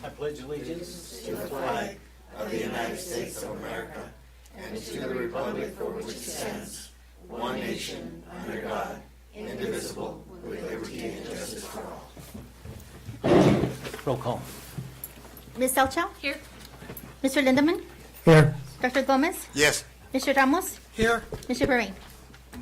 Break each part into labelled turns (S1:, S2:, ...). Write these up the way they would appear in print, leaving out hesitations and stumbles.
S1: I pledge allegiance
S2: to the flag of the United States of America and to the republic for which it stands, one nation, under God, indivisible, with liberty and justice for all.
S1: Roll call.
S3: Ms. Elchow?
S4: Here.
S3: Mr. Lindemann?
S5: Here.
S3: Dr. Gomez?
S2: Yes.
S3: Mr. Ramos?
S5: Here.
S3: Mr. Perrin?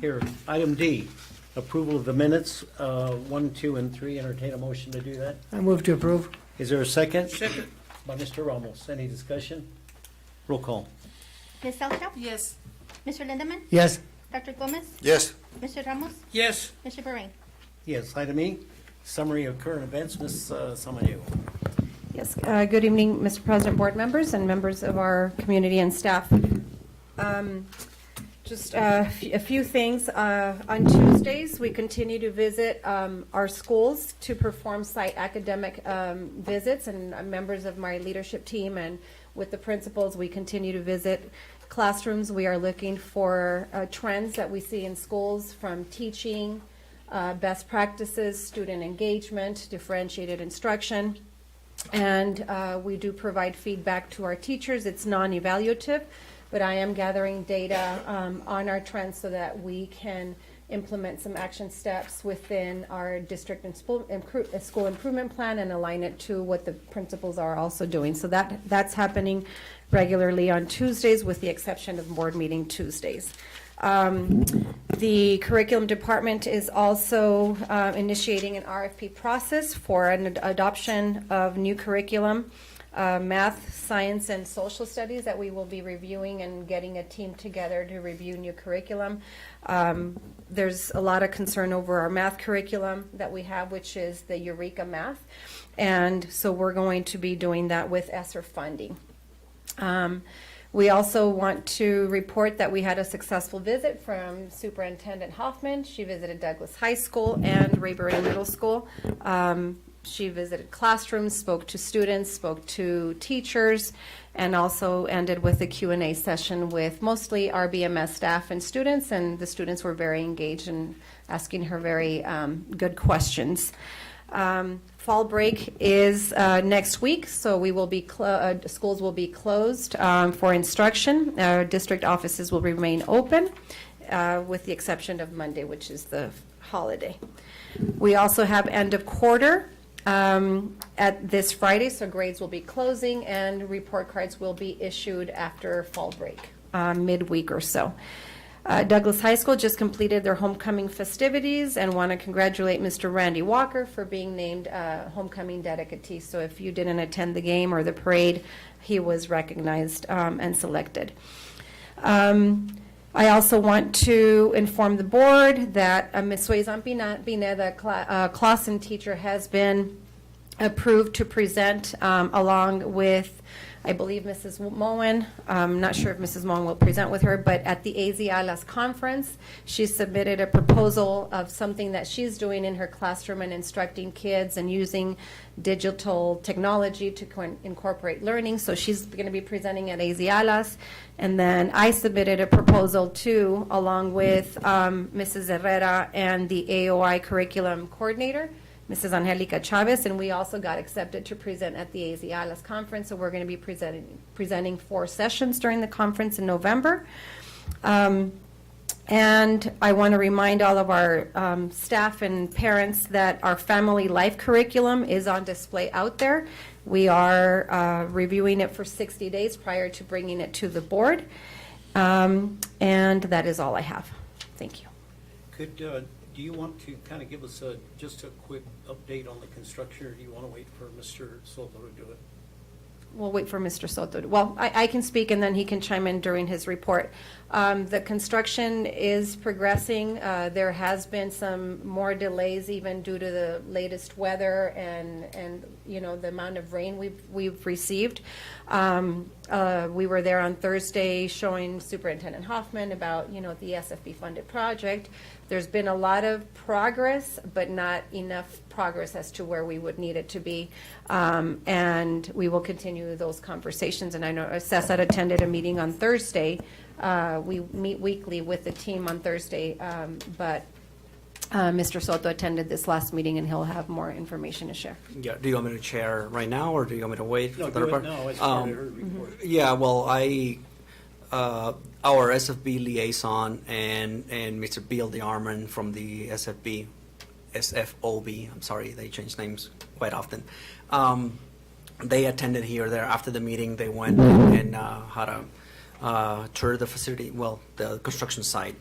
S1: Here. Item D, approval of the minutes, 1, 2, and 3. Entertain a motion to do that.
S5: I move to approve.
S1: Is there a second? Second. By Mr. Ramos. Any discussion? Roll call.
S3: Ms. Elchow?
S4: Yes.
S3: Mr. Lindemann?
S5: Yes.
S3: Dr. Gomez?
S2: Yes.
S3: Mr. Ramos?
S5: Yes.
S3: Mr. Perrin?
S1: Yes. Item E, summary of current events. Ms. Samayo.
S6: Yes, good evening, Mr. President, board members, and members of our community and staff. Just a few things. On Tuesdays, we continue to visit our schools to perform site academic visits, and members of my leadership team and with the principals, we continue to visit classrooms. We are looking for trends that we see in schools from teaching, best practices, student engagement, differentiated instruction. And we do provide feedback to our teachers. It's non-evaluative, but I am gathering data on our trends so that we can implement some action steps within our district and school improvement plan and align it to what the principals are also doing. So that's happening regularly on Tuesdays, with the exception of board meeting Tuesdays. The curriculum department is also initiating an RFP process for an adoption of new curriculum, math, science, and social studies that we will be reviewing and getting a team together to review new curriculum. There's a lot of concern over our math curriculum that we have, which is the Eureka Math. And so we're going to be doing that with ESSER funding. We also want to report that we had a successful visit from Superintendent Hoffman. She visited Douglas High School and Raybury Middle School. She visited classrooms, spoke to students, spoke to teachers, and also ended with a Q&A session with mostly RBMS staff and students, and the students were very engaged in asking her very good questions. Fall break is next week, so we will be schools will be closed for instruction. Our district offices will remain open, with the exception of Monday, which is the holiday. We also have end of quarter at this Friday, so grades will be closing and report cards will be issued after fall break, midweek or so. Douglas High School just completed their homecoming festivities and want to congratulate Mr. Randy Walker for being named homecoming dedicatee. So if you didn't attend the game or the parade, he was recognized and selected. I also want to inform the board that Ms. Suezan Pineda, Clausen teacher, has been approved to present along with, I believe, Mrs. Moen. I'm not sure if Mrs. Moen will present with her, but at the AZ Alas conference, she submitted a proposal of something that she's doing in her classroom and instructing kids and using digital technology to incorporate learning. So she's going to be presenting at AZ Alas. And then I submitted a proposal too, along with Mrs. Herrera and the AOI curriculum coordinator, Mrs. Angelica Chavez, and we also got accepted to present at the AZ Alas conference. So we're going to be presenting 4 sessions during the conference in November. And I want to remind all of our staff and parents that our family life curriculum is on display out there. We are reviewing it for 60 days prior to bringing it to the board. And that is all I have. Thank you.
S1: Could do you want to kind of give us just a quick update on the construction, or do you want to wait for Mr. Soto to do it?
S6: We'll wait for Mr. Soto. Well, I can speak and then he can chime in during his report. The construction is progressing. There has been some more delays even due to the latest weather and you know, the amount of rain we've received. We were there on Thursday showing Superintendent Hoffman about, you know, the SFB funded project. There's been a lot of progress, but not enough progress as to where we would need it to be. And we will continue those conversations. And I know Cesar attended a meeting on Thursday. We meet weekly with the team on Thursday, but Mr. Soto attended this last meeting, and he'll have more information to share.
S4: Yeah, do you want me to share right now, or do you want me to wait
S1: No,
S4: for the
S1: do it
S4: report?
S1: now, as part of her report.
S4: Yeah, well, our SFB liaison and Mr. Bill DeArmond from the SFOB, I'm sorry, they change names quite often. They attended here, there, after the meeting, they went and had a tour the facility, well, the construction site.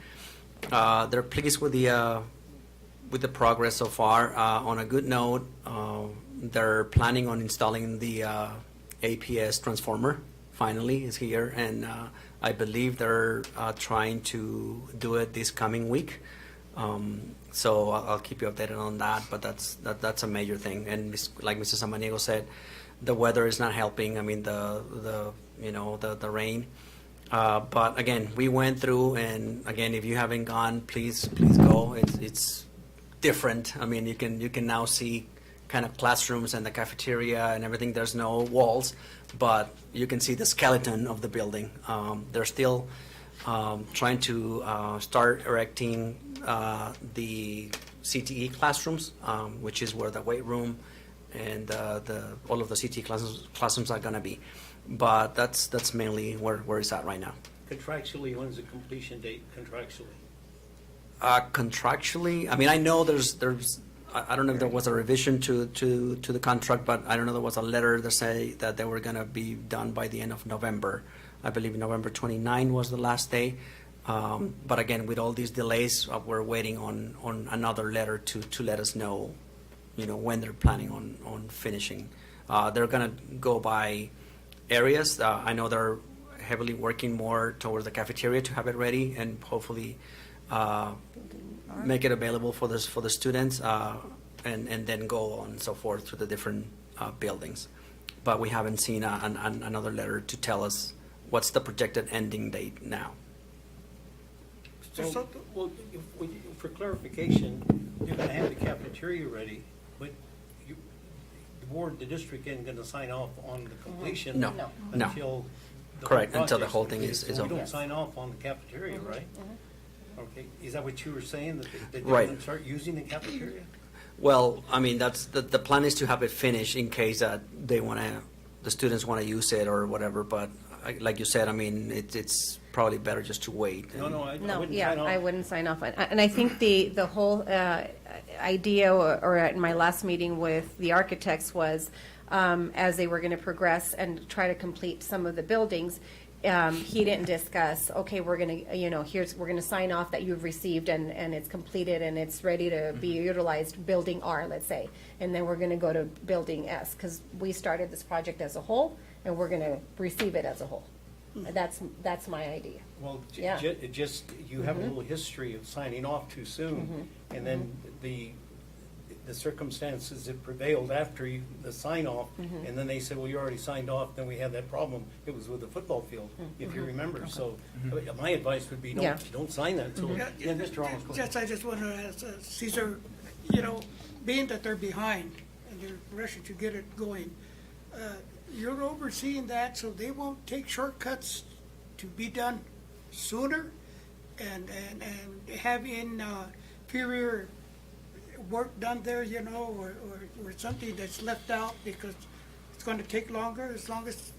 S4: They're pleased with the progress so far. On a good note, they're planning on installing the APS transformer. Finally, is here, and I believe they're trying to do it this coming week. So I'll keep you updated on that. But that's a major thing. And like Mr. Samaniego said, the weather is not helping. I mean the rain. But again, we went through, and again, if you haven't gone, please go. It's different. I mean, you can now see kind of classrooms and the cafeteria and everything. There's no walls, but you can see the skeleton of the building. They're still trying to start erecting the CTE classrooms, which is where the weight room and all of the CTE classrooms are going to be. But that's mainly where it's at right now.
S1: Contractually, when's the completion date contractually?
S4: Contractually, I mean, I know there's I don't know if there was a revision to the contract, but I don't know there was a letter that say that they were going to be done by the end of November. I believe November 29 was the last day. But again, with all these delays, we're waiting on another letter to let us know, when they're planning on finishing. They're going to go by areas. I know they're heavily working more towards the cafeteria to have it ready and hopefully make it available for the students, and then go on and so forth to the different buildings. But we haven't seen another letter to tell us what's the projected ending date now.
S1: Well, for clarification, you're going to have the cafeteria ready, but the district isn't going to sign off on the completion.
S4: No.
S1: Until the
S4: Correct,
S1: whole
S4: until the
S1: project's
S4: whole thing
S1: completed.
S4: is
S1: So we
S4: over.
S1: don't sign off on the cafeteria, right? Okay, is that what you were saying, that they're
S4: Right.
S1: going to start using the cafeteria?
S4: Well, I mean, that's the plan is to have it finished in case that the students want to use it or whatever. But like you said, I mean, it's probably better just to wait.
S1: No, I
S6: No,
S1: wouldn't
S6: yeah,
S1: sign off.
S6: I wouldn't sign off on. And I think the whole idea, or at my last meeting with the architects was, as they were going to progress and try to complete some of the buildings, he didn't discuss, okay, we're going to, we're going to sign off that you've received and it's completed and it's ready to be utilized, building R, let's say. And then we're going to go to building S, because we started this project as a whole and we're going to receive it as a whole. That's my idea.
S1: Well,
S6: Yeah.
S1: it just, you have a little history of signing off too soon, and then the circumstances that prevailed after the sign-off, and then they said, well, you already signed off, then we had that problem. It was with the football field, if you remember. So my advice would be,
S6: Yeah.
S1: don't sign that until, yeah, Mr. Ramos, go ahead.
S5: Judge, I just want to ask Cesar, being that they're behind and they're rushing to get it going, you're overseeing that so they won't take shortcuts to be done sooner and have inferior work done there, or something that's left out because it's going to take longer. As long as,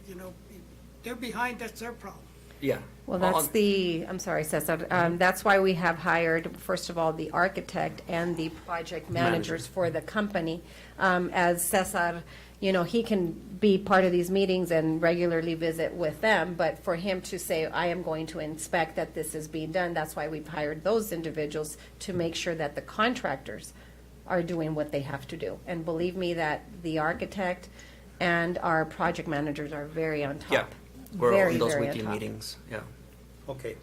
S5: they're behind, that's their problem.
S4: Yeah.
S6: Well, that's I'm sorry, Cesar, that's why we have hired, first of all, the architect and the project managers for the company. As Cesar, he can be part of these meetings and regularly visit with them, but for him to say, I am going to inspect that this is being done, that's why we've hired those individuals to make sure that the contractors are doing what they have to do. And believe me that the architect and our project managers are very on top.
S4: Yeah. We're
S6: Very,
S4: on those
S6: very on
S4: weekly
S6: top.
S4: meetings. Yeah.
S1: Okay,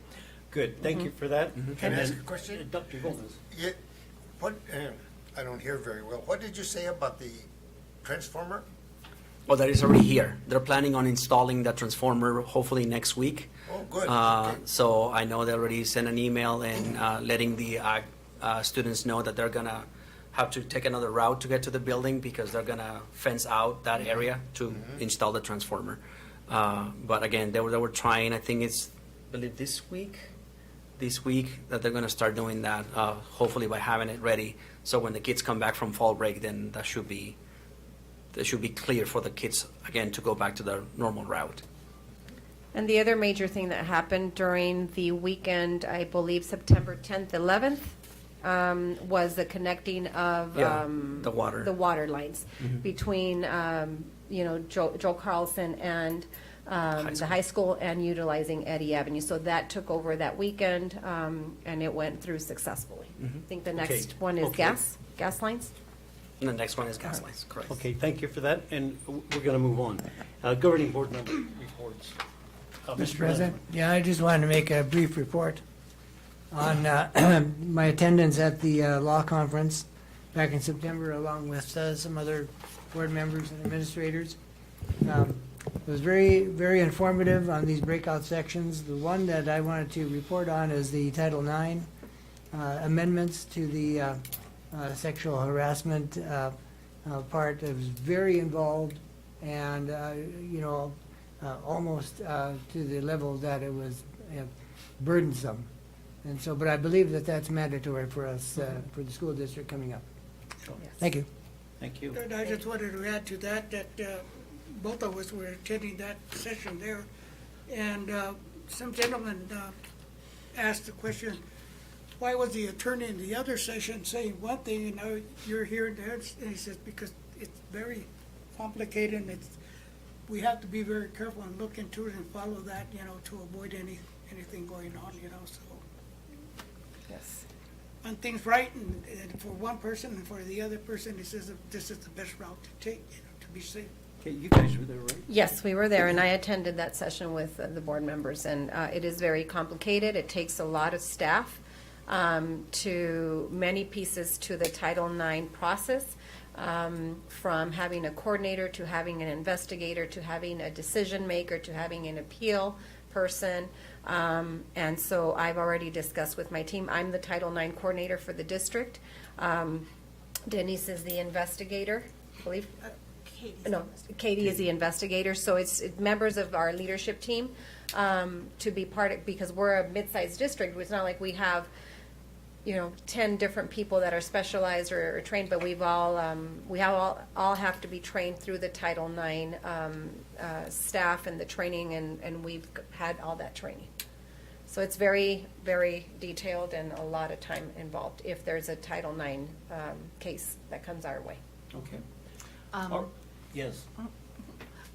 S1: good, thank you for that.
S2: Can I
S1: And
S2: ask
S1: then,
S2: a question?
S1: Dr. Gomez.
S2: What, I don't hear very well. What did you say about the transformer?
S4: Well, that is already here. They're planning on installing that transformer hopefully next week.
S2: Oh, good. Okay.
S4: So I know they already sent an email and letting the students know that they're gonna have to take another route to get to the building because they're gonna fence out that area to install the transformer. But again, they were trying. I think I believe this week, this week that they're going to start doing that, hopefully by having it ready. So when the kids come back from fall break, then that should be clear for the kids, again, to go back to their normal route.
S6: And the other major thing that happened during the weekend, I believe September 10th, 11th, was the connecting of
S4: The water
S6: lines between Joel Carlson and the high school, and utilizing Eddy Avenue. So that took over that weekend, and it went through successfully. I think the next one is
S1: Okay.
S6: gas lines.
S4: And the next one is gas lines, correct.
S1: Okay, thank you for that, and we're going to move on. Governing board member reports.
S7: Mr. President, yeah, I just wanted to make a brief report on my attendance at the law conference back in September, along with some other board members and administrators. It was very, very informative on these breakout sections. The one that I wanted to report on is the Title IX amendments to the sexual harassment part. It was very involved and, almost to the level that it was burdensome. And so, but I believe that that's mandatory for us, for the school district coming up. Thank you.
S1: Thank you.
S5: And I just wanted to add to that, both of us were attending that session there, and some gentleman asked the question, why was the attorney in the other session saying one thing, and now you're here and there? And he says, because it's very complicated, and we have to be very careful and look into it and follow that, to avoid anything going on, so.
S6: Yes.
S5: On things right, and for one person, and for the other person, he says this is the best route to take, to be safe.
S1: Okay, you guys were there, right?
S6: Yes, we were there, and I attended that session with the board members, and it is very complicated. It takes a lot of staff to many pieces to the Title IX process, from having a coordinator to having an investigator to having a decision maker to having an appeal person. And so I've already discussed with my team. I'm the Title IX coordinator for the district. Denise is the investigator, I believe. Katie is the investigator. So it's members of our leadership team to be part of, because we're a mid-sized district. It's not like we have 10 different people that are specialized or trained, but we all have to be trained through the Title IX staff and the training, and we've had all that training. So it's very, very detailed and a lot of time involved if there's a Title IX case that comes our way.
S1: Okay. Yes.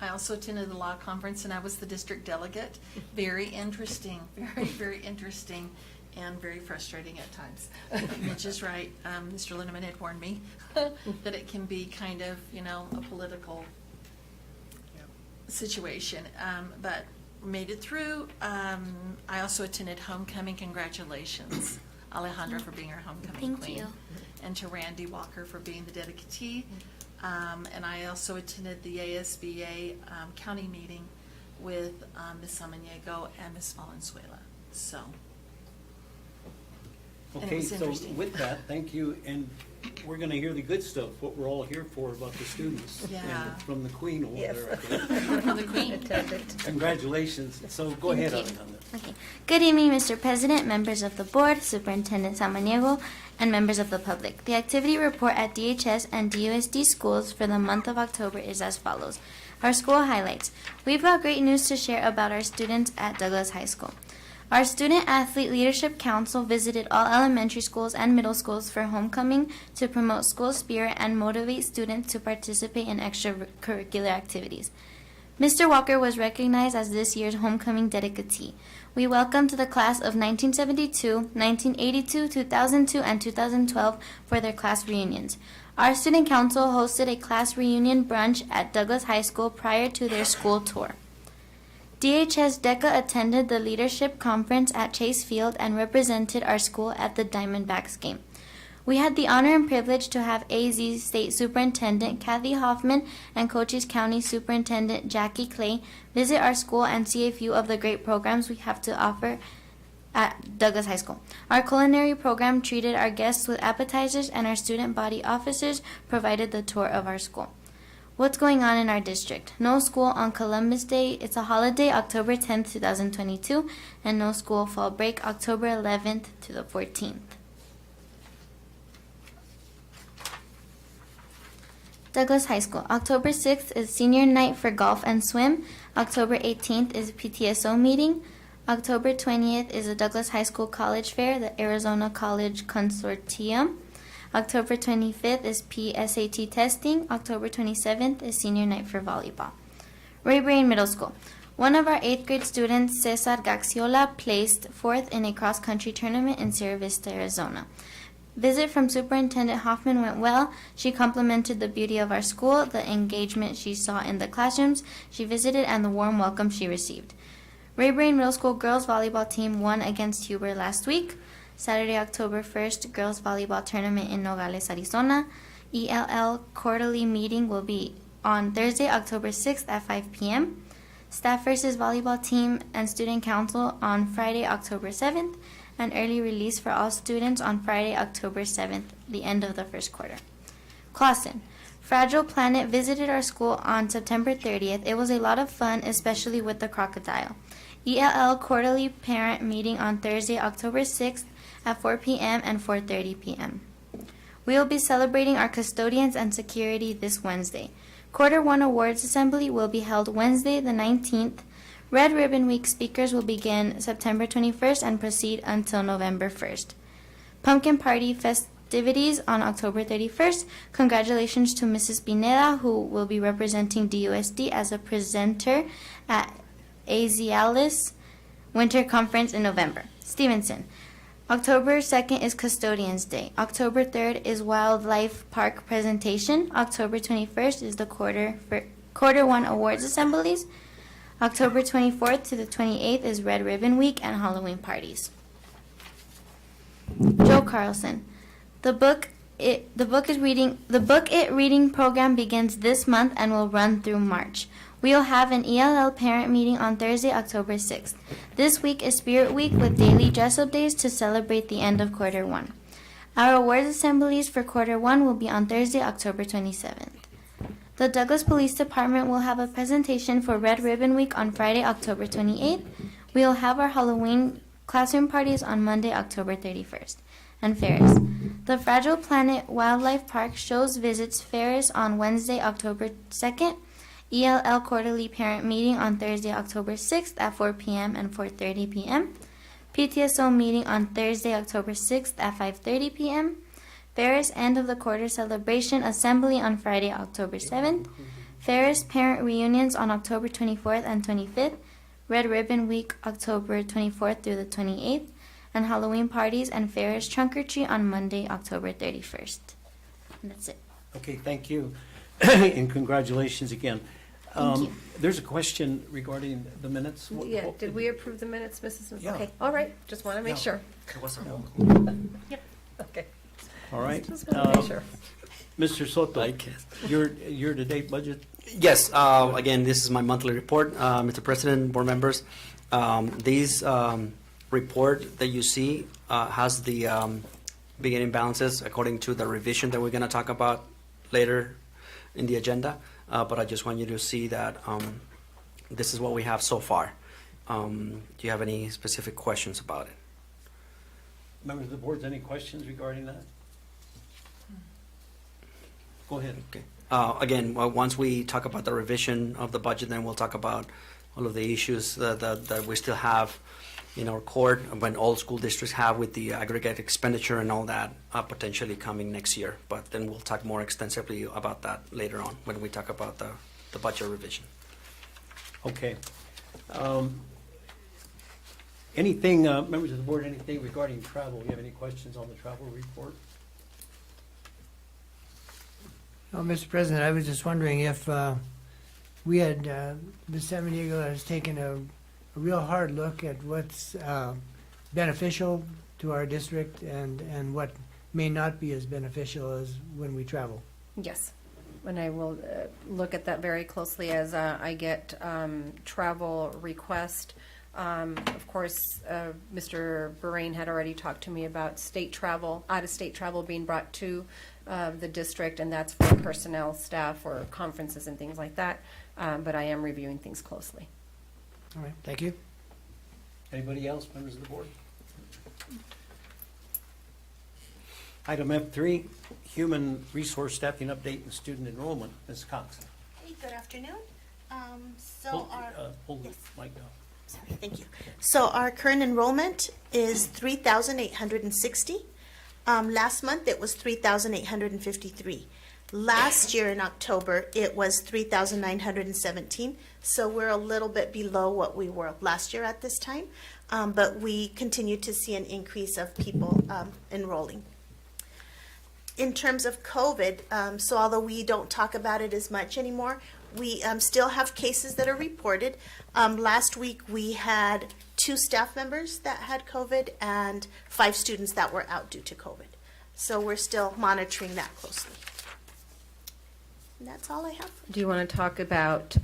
S8: I also attended the law conference, and I was the district delegate. Very interesting, very, very interesting, and very frustrating at times. Mitch is right. Mr. Lindemann had warned me that it can be kind of, a political situation. But made it through. I also attended homecoming. Congratulations, Alejandra, for being our homecoming queen.
S3: Thank you.
S8: And to Randy Walker for being the dedicatee. And I also attended the ASBA county meeting with Ms. Samaniego and Ms. Valenzuela. So. And it
S1: Okay,
S8: was
S1: so
S8: interesting.
S1: with that, thank you, and we're going to hear the good stuff, what we're all here for about the students.
S8: Yeah.
S1: And from the queen over
S6: Yes.
S1: there, I think.
S8: From the queen.
S6: Attended.
S1: Congratulations. So go ahead,
S3: Thank you.
S1: Alejandra.
S3: Okay. Good evening, Mr. President, members of the board, Superintendent Samaniego, and members of the public. The activity report at DHS and DUSD schools for the month of October is as follows. Our school highlights. We've got great news to share about our students at Douglas High School. Our Student Athlete Leadership Council visited all elementary schools and middle schools for homecoming to promote school spirit and motivate students to participate in extracurricular activities. Mr. Walker was recognized as this year's homecoming dedicatee. We welcomed the class of 1972, 1982, 2002, and 2012 for their class reunions. Our student council hosted a class reunion brunch at Douglas High School prior to their school tour. DHS DECA attended the leadership conference at Chase Field and represented our school at the Diamondbacks game. We had the honor and privilege to have AZ State Superintendent Kathy Hoffman and Cochise County Superintendent Jackie Clay visit our school and see a few of the great programs we have to offer at Douglas High School. Our culinary program treated our guests with appetizers, and our student body officers provided the tour of our school. What's going on in our district? No school on Columbus Day. It's a holiday, October 10th, 2022, and no school fall break, October 11th to the 14th. Douglas High School. October 6th is senior night for golf and swim. October 18th is PTSO meeting. October 20th is the Douglas High School College Fair, the Arizona College Consortium. October 25th is PSAT testing. October 27th is senior night for volleyball. Ray Brain Middle School. One of our 8th grade students, Cesar Gaxiola, placed 4th in a cross-country tournament in Sierra Vista, Arizona. Visit from Superintendent Hoffman went well. She complimented the beauty of our school, the engagement she saw in the classrooms she visited, and the warm welcome she received. Ray Brain Middle School girls volleyball team won against Huber last week. Saturday, October 1st, girls volleyball tournament in Nogales, Arizona. ELL quarterly meeting will be on Thursday, October 6th at 5 p.m. Staff versus volleyball team and student council on Friday, October 7th. An early release for all students on Friday, October 7th, the end of the first quarter. Clausen. Fragile Planet visited our school on September 30th. It was a lot of fun, especially with the crocodile. ELL quarterly parent meeting on Thursday, October 6th at 4 p.m. and 4:30 p.m. We will be celebrating our custodians and security this Wednesday. Quarter 1 Awards Assembly will be held Wednesday, the 19th. Red Ribbon Week speakers will begin September 21st and proceed until November 1st. Pumpkin Party festivities on October 31st. Congratulations to Mrs. Pineda, who will be representing DUSD as a presenter at Azialis Winter Conference in November. Stevenson. October 2nd is Custodians Day. October 3rd is Wildlife Park presentation. October 21st is the Quarter 1 Awards Assemblies. October 24th to the 28th is Red Ribbon Week and Halloween parties. Joe Carlson. The Book It reading program begins this month and will run through March. We will have an ELL parent meeting on Thursday, October 6th. This week is Spirit Week with daily dress-up days to celebrate the end of Quarter 1. Our awards assemblies for Quarter 1 will be on Thursday, October 27th. The Douglas Police Department will have a presentation for Red Ribbon Week on Friday, October 28th. We will have our Halloween classroom parties on Monday, October 31st. And Ferris. The Fragile Planet Wildlife Park shows visits Ferris on Wednesday, October 2nd. ELL quarterly parent meeting on Thursday, October 6th at 4 p.m. and 4:30 p.m. PTSO meeting on Thursday, October 6th at 5:30 p.m. Ferris end of the quarter celebration assembly on Friday, October 7th. Ferris parent reunions on October 24th and 25th. Red Ribbon Week, October 24th through the 28th. And Halloween parties and Ferris trunk or treat on Monday, October 31st. And that's it.
S1: Okay, thank you. And congratulations again.
S3: Thank you.
S1: There's a question regarding the minutes.
S6: Yeah, did we approve the minutes, Mrs. Smith?
S1: Yeah.
S6: Okay, all right, just want to make
S1: Yeah.
S6: sure.
S4: It was a roll
S6: Yep, okay.
S1: All right.
S6: Just want to make sure.
S1: Mr. Soto,
S4: I guess.
S1: your year-to-date budget?
S4: Yes, again, this is my monthly report, Mr. President, board members. This report that you see has the beginning balances according to the revision that we're going to talk about later in the agenda. But I just want you to see that this is what we have so far. Do you have any specific questions about it?
S1: Members of the board, any questions regarding that? Go ahead.
S4: Okay. Again, once we talk about the revision of the budget, then we'll talk about all of the issues that we still have in our court, when all school districts have with the aggregate expenditure and all that potentially coming next year. But then we'll talk more extensively about that later on when we talk about the budget revision.
S1: Okay. Anything, members of the board, anything regarding travel? You have any questions on the travel report?
S7: Oh, Mr. President, I was just wondering if we had, Ms. Samaniego has taken a real hard look at what's beneficial to our district and what may not be as beneficial as when we travel.
S6: Yes, and I will look at that very closely as I get travel request. Of course, Mr. Bahrain had already talked to me about state travel, out-of-state travel being brought to the district, and that's for personnel, staff, or conferences and things like that. But I am reviewing things closely.
S7: All right, thank you.
S1: Anybody else, members of the board? Item F3, human resource staffing update and student enrollment. Ms. Cox.
S9: Hey, good afternoon. So
S1: Hold the
S9: yes.
S1: mic down.
S9: Sorry, thank you. So our current enrollment is 3,860. Last month it was 3,853. Last year in October it was 3,917. So we're a little bit below what we were last year at this time, but we continue to see an increase of people enrolling. In terms of COVID, so although we don't talk about it as much anymore, we still have cases that are reported. Last week we had 2 staff members that had COVID and 5 students that were out due to COVID. So we're still monitoring that closely. And that's all I have.
S6: Do you want to talk about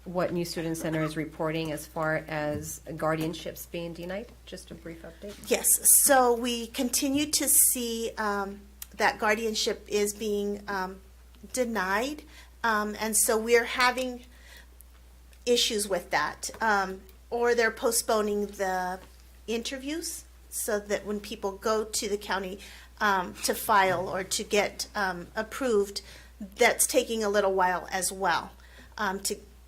S6: what New Student Center is reporting as far as guardianships being denied? Just a brief update.
S9: Yes, so we continue to see that guardianship is being denied, and so we're having issues with that, or they're postponing the interviews so that when people go to the county to file or to get approved, that's taking a little while as well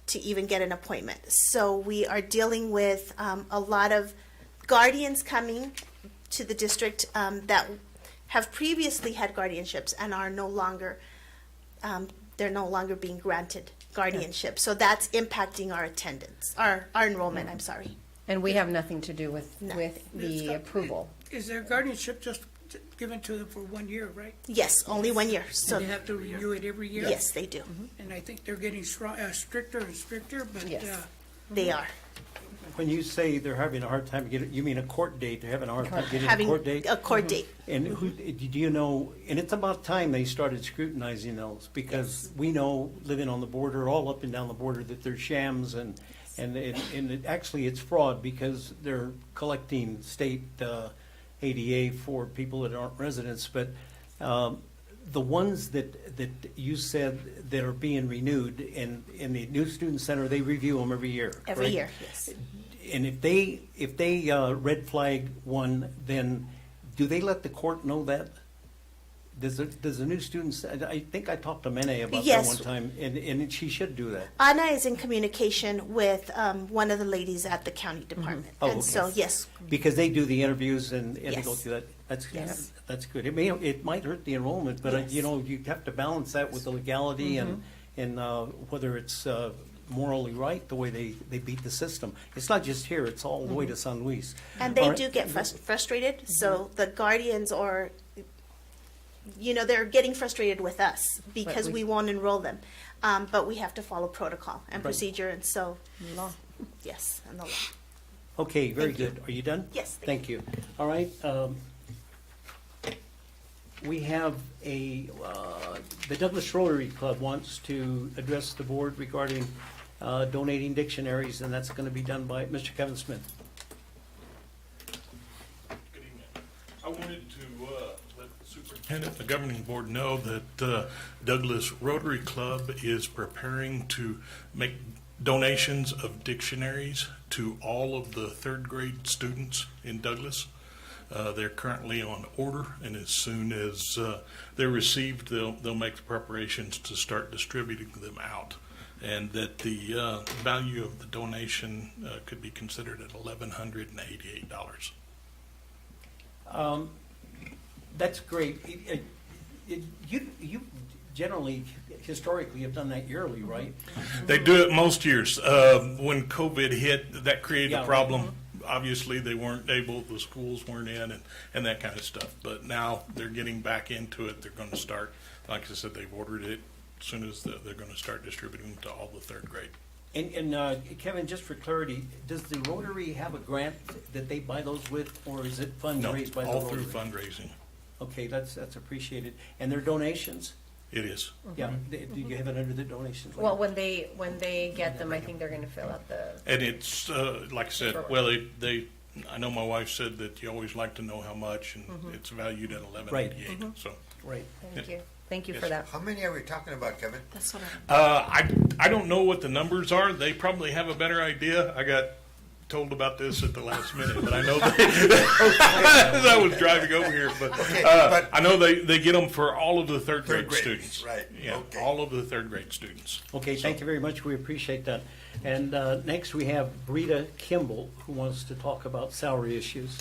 S9: to even get an appointment. So we are dealing with a lot of guardians coming to the district that have previously had guardianships and are no longer, they're no longer being granted guardianship. So that's impacting our attendance, our enrollment, I'm sorry.
S6: And we have nothing to do with
S9: Nothing.
S6: the approval.
S5: Is their guardianship just given to them for 1 year, right?
S9: Yes, only 1 year. So
S5: They have to renew it every year?
S9: yes, they do.
S5: And I think they're getting stricter and stricter, but
S6: Yes.
S9: They are.
S1: When you say they're having a hard time getting, you mean a court date? They're having a hard time getting a
S9: Having
S1: court date?
S9: a court date.
S1: And who, do you know, and it's about time they started scrutinizing those, because we know, living on the border, all up and down the border, that there's shams and actually it's fraud, because they're collecting state ADA for people that aren't residents. But the ones that you said that are being renewed in the New Student Center, they review them every year,
S9: Every
S1: right?
S9: year, yes.
S1: And if they red flag one, then do they let the court know that? Does the new students? I think I talked to Mene about
S9: Yes.
S1: that one time, and she should do that.
S9: Anna is in communication with one of the ladies at the county department.
S1: Oh,
S9: And
S1: okay.
S9: so, yes,
S1: Because they do the interviews and they go
S9: Yes.
S1: through that. That's
S9: Yes.
S1: that's good. It might hurt the enrollment, but
S9: Yes.
S1: you have to balance that with the legality and whether it's morally right the way they beat the system. It's not just here; it's all the way to San Luis.
S9: and they
S1: All right.
S9: do get frustrated. So the guardians are, they're getting frustrated with us because
S6: we-
S9: we won't enroll them. But we have to follow protocol and
S1: Right.
S9: procedure, and so,
S6: Law.
S9: yes, and the law.
S1: Okay, very
S9: Thank you.
S1: good. Are you done?
S9: Yes,
S1: Thank you. All right. We have the Douglas Rotary Club wants to address the board regarding donating dictionaries, and that's going to be done by Mr. Kevin Smith.
S10: Good evening. I wanted to let the superintendent, the governing board know that Douglas Rotary Club is preparing to make donations of dictionaries to all of the third grade students in Douglas. They're currently on order, and as soon as they're received, they'll make the preparations to start distributing them out. And that the value of the donation could be considered at $1,188.
S1: That's great. You generally, historically, have done that yearly, right?
S10: They do it most years. When COVID hit, that created
S1: Yeah.
S10: a problem. Obviously, they weren't able, the schools weren't in and that kind of stuff. But now they're getting back into it. They're going to start, like I said, they've ordered it. As soon as they're going to start distributing them to all the third grade.
S1: And Kevin, just for clarity, does the Rotary have a grant that they buy those with, or is it funds
S10: No,
S1: raised by the
S10: all
S1: Rotary?
S10: through fundraising.
S1: Okay, that's appreciated. And their donations?
S10: It is.
S1: Yeah, do you have it under the donations?
S6: Well, when they get them, I think they're going to fill out the.
S10: And it's, like I said, well, I know my wife said that you always like to know how much, and it's valued at $1,188. So
S1: Right.
S6: Thank you. Thank you
S10: Yes.
S6: for that.
S2: How many are we talking about, Kevin?
S8: That's what I.
S10: I don't know what the numbers are. They probably have a better idea. I got told about this at the last minute, but I know that as I was driving over here. But,
S2: but-
S10: I know they get them for all of the third grade
S2: graders,
S10: students.
S2: right,
S10: Yeah,
S2: okay.
S10: all of the third grade students.
S1: Okay, thank you very much. We appreciate that. And next we have Brita Kimball, who wants to talk about salary issues.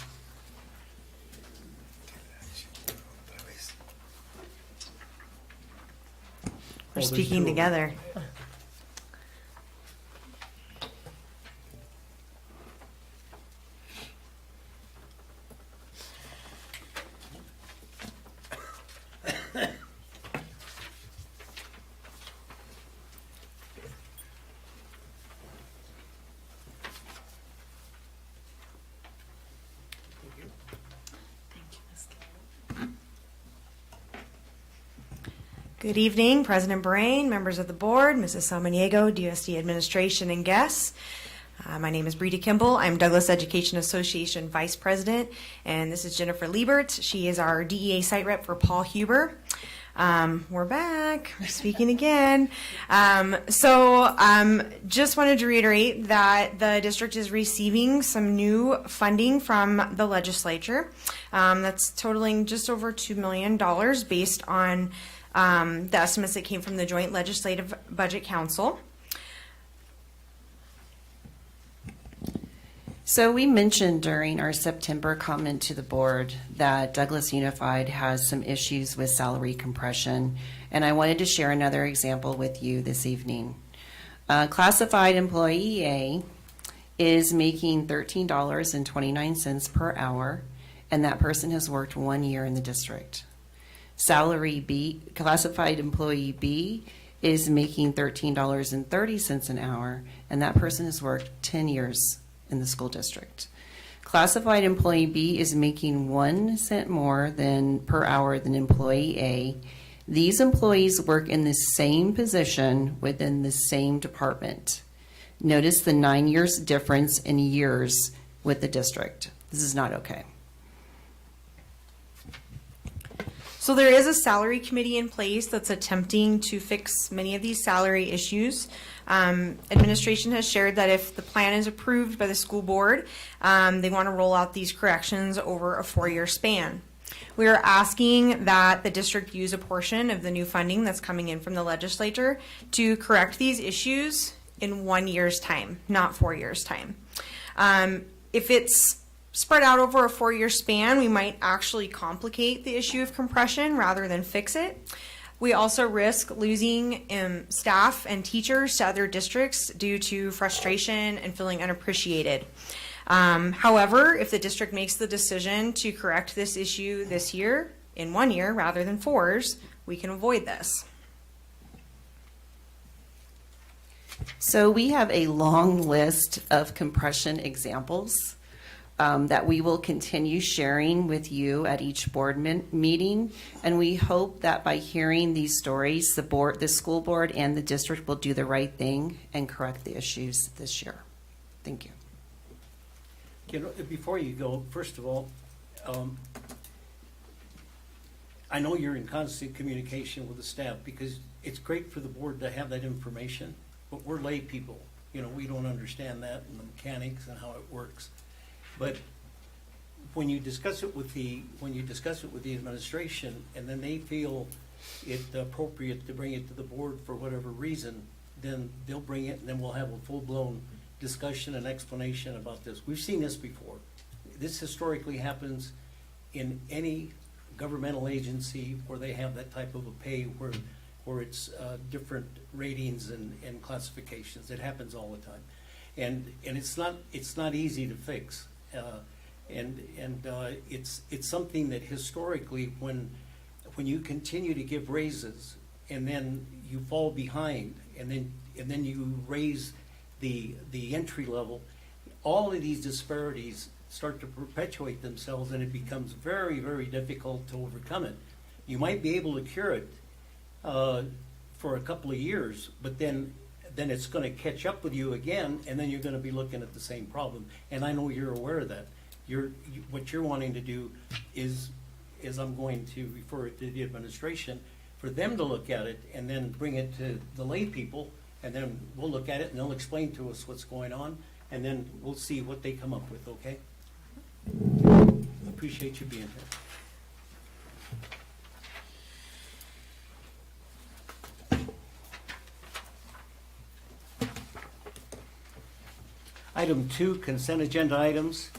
S11: We're
S1: Oh, there's
S11: speaking
S1: two of them.
S11: together. Good evening, President Brain, members of the board, Mrs. Samaniego, DUSD administration, and guests. My name is Brita Kimball. I'm Douglas Education Association Vice President, and this is Jennifer Liebert. She is our DEA site rep for Paul Huber. We're back. We're speaking again. Just wanted to reiterate that the district is receiving some new funding from the legislature. That's totaling just over $2 million based on the estimates that came from the Joint Legislative Budget Council. So we mentioned during our September comment to the board that Douglas Unified has some issues with salary compression, and I wanted to share another example with you this evening. Classified employee A is making $13.29 per hour, and that person has worked 1 year in the district. Salary B, classified employee B, is making $13.30 an hour, and that person has worked 10 years in the school district. Classified employee B is making 1 cent more than per hour than employee A. These employees work in the same position within the same department. Notice the 9 years difference in years with the district. This is not okay.
S6: So there is a salary committee in place that's attempting to fix many of these salary issues. Administration has shared that if the plan is approved by the school board, they want to roll out these corrections over a 4-year span. We are asking that the district use a portion of the new funding that's coming in from the legislature to correct these issues in 1 year's time, not 4 years' time. If it's spread out over a 4-year span, we might actually complicate the issue of compression rather than fix it. We also risk losing staff and teachers to other districts due to frustration and feeling unappreciated. However, if the district makes the decision to correct this issue this year, in 1 year rather than 4s, we can avoid this.
S11: So we have a long list of compression examples that we will continue sharing with you at each board meeting. And we hope that by hearing these stories, the school board and the district will do the right thing and correct the issues this year. Thank you.
S1: You know, before you go, first of all, I know you're in constant communication with the staff because it's great for the board to have that information, but we're lay people. You know, we don't understand that and the mechanics and how it works. But when you discuss it with the administration and then they feel it appropriate to bring it to the board for whatever reason, then they'll bring it and then we'll have a full-blown discussion and explanation about this. We've seen this before. This historically happens in any governmental agency where they have that type of a pay where it's different ratings and classifications. It happens all the time. And it's not easy to fix. It's something that historically when you continue to give raises and then you fall behind and then you raise the entry level, all of these disparities start to perpetuate themselves and it becomes very, very difficult to overcome it. You might be able to cure it for a couple of years, but then it's going to catch up with you again, and then you're going to be looking at the same problem. And I know you're aware of that. What you're wanting to do is is I'm going to refer it to the administration for them to look at it and then bring it to the lay people, and then we'll look at it and they'll explain to us what's going on, and then we'll see what they come up with, okay? Appreciate you being here. Item 2, consent agenda items.